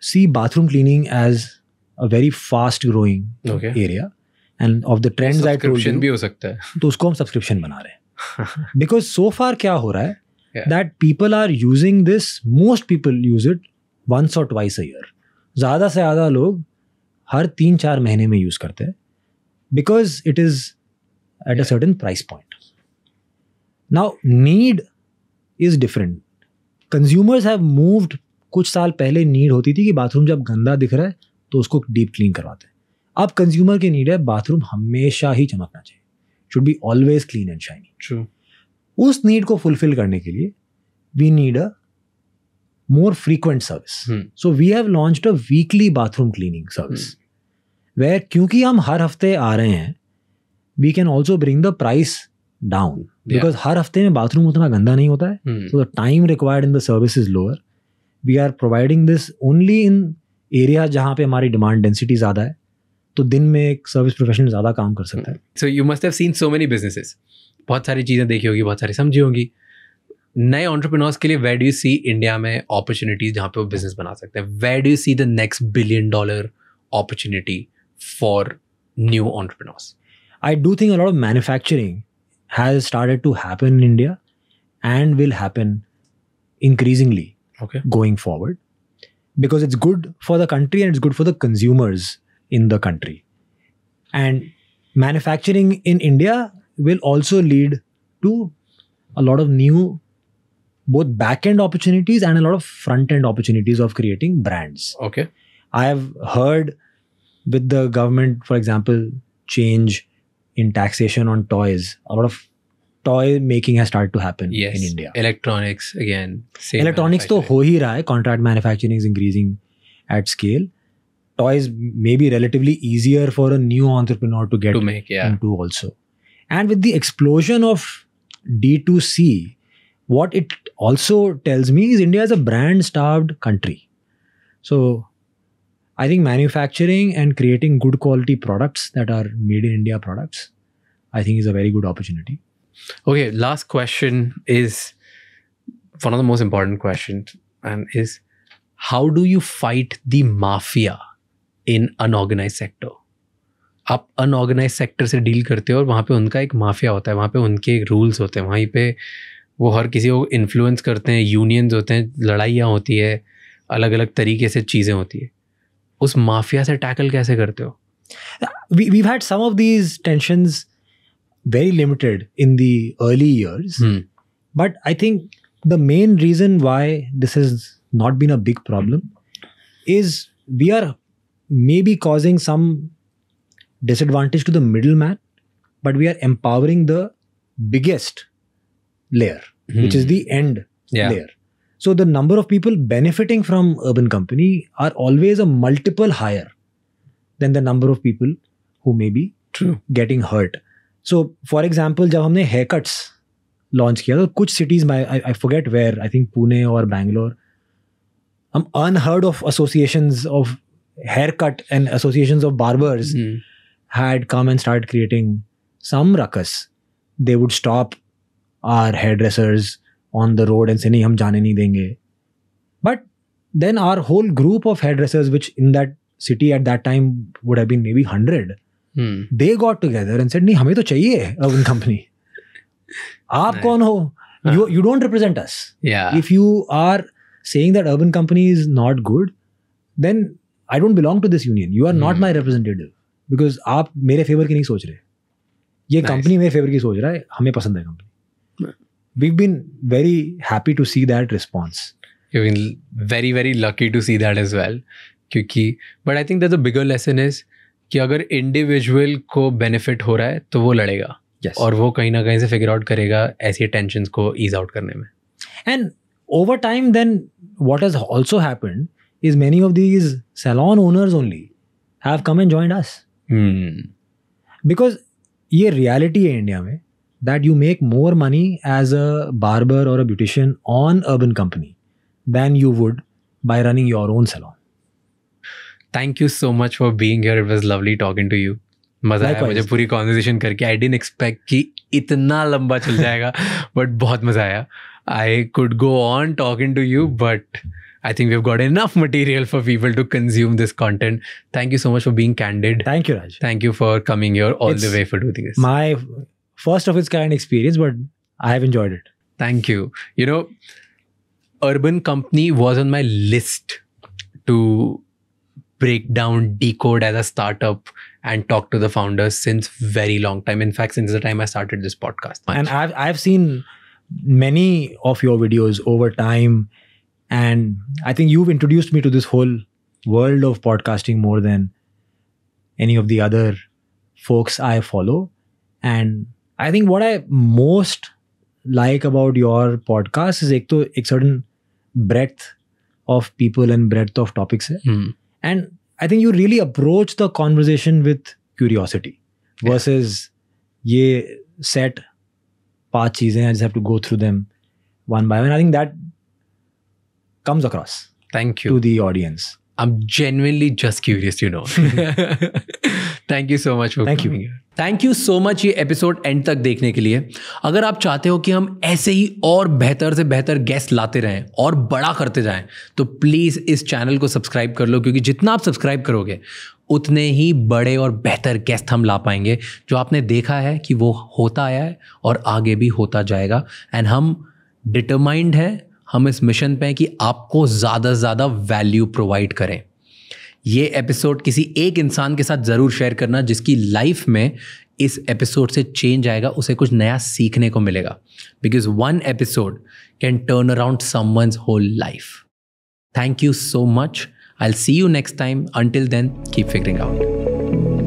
see bathroom cleaning as a very fast growing area, and of the trends I told you, भी हो सकता है, तो उसको हम subscription बना रहे हैं. Because so far क्या हो रहा है that people are using this, most people use it once or twice a year. ज़्यादा से ज़्यादा लोग हर 3-4 महीने में use करते हैं because it is at a certain price point. Now, need is different. Consumers have moved. कुछ साल पहले नीड होती थी कि बाथरूम जब गंदा दिख रहा है तो उसको डीप क्लीन करवाते हैं. अब कंज्यूमर की नीड है बाथरूम हमेशा ही चमकना चाहिए, should be always clean and shiny. True. उस नीड को फुलफिल करने के लिए we need a more frequent service. So we have launched a weekly bathroom cleaning service where क्योंकि हम हर हफ्ते आ रहे हैं we can also bring the price down because हर हफ्ते में बाथरूम उतना गंदा नहीं होता है. So the time required in the service is lower. We are providing this only in area जहाँ पे हमारी demand density ज़्यादा है, तो दिन में एक सर्विस प्रोफेशनल ज़्यादा काम कर सकता है. So you must have seen so many businesses. बहुत सारी चीज़ें देखी होगी, बहुत सारी समझी होंगी. नए entrepreneurs के लिए where do you see India में opportunities जहाँ पे वो business बना सकते हैं? Where do you see the next $1 billion opportunity for new entrepreneurs? I do think a lot of manufacturing has started to happen in India and will happen increasingly going forward, because it's good for the country and it's good for the consumers in the country. And manufacturing in India will also lead to a lot of new both back-end opportunities and a lot of front-end opportunities of creating brands. Okay. I have heard with the government, for example, change in taxation on toys, a lot of toy making has started to happen in India. Electronics again. Electronics to ho hi raha hai. Contract manufacturing is increasing at scale. Toys may be relatively easier for a new entrepreneur to get into also. And with the explosion of D2C, what it also tells me is India is a brand-starved country. So I think manufacturing and creating good quality products that are made in India products, I think is a very good opportunity. Okay, last question is one of the most important questions, and is how do you fight the mafia in unorganized sector? आप unorganised sector से deal करते हो और वहाँ पे उनका एक mafia होता है, वहाँ पे उनके रूल्स होते हैं, वहीं पे वो हर किसी को इन्फ्लुएंस करते हैं, यूनियंस होते हैं, लड़ाइयाँ होती है, अलग अलग तरीके से चीज़ें होती है. उस माफिया से टैकल कैसे करते हो? We've had some of these tensions very limited in the early years. But I think the main reason why this has not been a big problem is we are maybe causing some disadvantage to the middleman, but we are empowering the biggest layer, which is the end layer. So the number of people benefiting from Urban Company are always a multiple higher than the number of people who may be getting hurt. So for example, जब हमने haircuts launch किया तो कुछ cities में, I forget where, I think Pune or Bangalore, unheard of associations of haircut and associations of barbers had come and started creating some ruckus. They would stop our hairdressers on the road and say, nahi, hum jaane nahi denge. But then our whole group of hairdressers, which in that city at that time would have been maybe 100, they got together and said, nahi, hame to chahiye Urban Company. Aap kaun ho? You don't represent us. If you are saying that Urban Company is not good, then I don't belong to this union. You are not my representative. Because आप मेरे favour की नहीं सोच रहे, ये company मेरे favour की सोच रहा है, हमें पसंद है company. We've been very happy to see that response. You've been very, very lucky to see that as well. But I think that the bigger lesson is कि अगर individual को benefit हो रहा है तो वो लड़ेगा. और वो कहीं ना कहीं से figure out करेगा ऐसी tensions को ease out करने में. And over time then what has also happened is many of these salon owners only have come and joined us. Because ये reality है इंडिया में that you make more money as a barber or a beautician on Urban Company than you would by running your own salon. Thank you so much for being here. It was lovely talking to you. मजा आया मुझे पूरी conversation करके. I didn't expect कि इतना लंबा चल जाएगा, but बहुत मजा आया. I could go on talking to you, but I think we've got enough material for people to consume this content. Thank you so much for being candid. Thank you, Raj. Thank you for coming here the way for doing this. My first of its kind experience, but I have enjoyed it. Thank you. You know, Urban Company was on my list to break down, decode as a startup and talk to the founders since very long time. In fact, since the time I started this podcast. And I've seen many of your videos over time. And I think you've introduced me to this whole world of podcasting more than any of the other folks I follow. And I think what I most like about your podcast is a certain breadth of people and breadth of topics. And I think you really approach the conversation with curiosity versus ye set 5 cheezein, I just have to go through them one by one. I think that comes across. Thank you to the audience. I'm genuinely just curious, you know. Thank you so much for coming here. Thank you so much ये episode and तक देखने के लिए. अगर आप चाहते हो कि हम ऐसे ही और बेहतर से बेहतर गेस्ट लाते रहें और बड़ा करते जाएं तो प्लीज़ इस चैनल को सब्सक्राइब कर लो, क्योंकि जितना आप सब्सक्राइब करोगे उतने ही बड़े और बेहतर गेस्ट हम ला पाएंगे जो आपने देखा है कि वो होता आया है और आगे भी होता जाएगा। एंड हम डिटरमाइंड हैं, हम इस मिशन पे हैं कि आपको ज़्यादा से ज़्यादा वैल्यू प्रोवाइड करें। ये एपिसोड किसी एक इंसान के साथ ज़रूर शेयर करना जिसकी लाइफ में इस एपिसोड से चेंज आएगा, उसे कुछ नया सीखने को मिलेगा। Because one episode can turn around someone's whole life. Thank you so much. I'll see you next time. Until then, keep figuring out.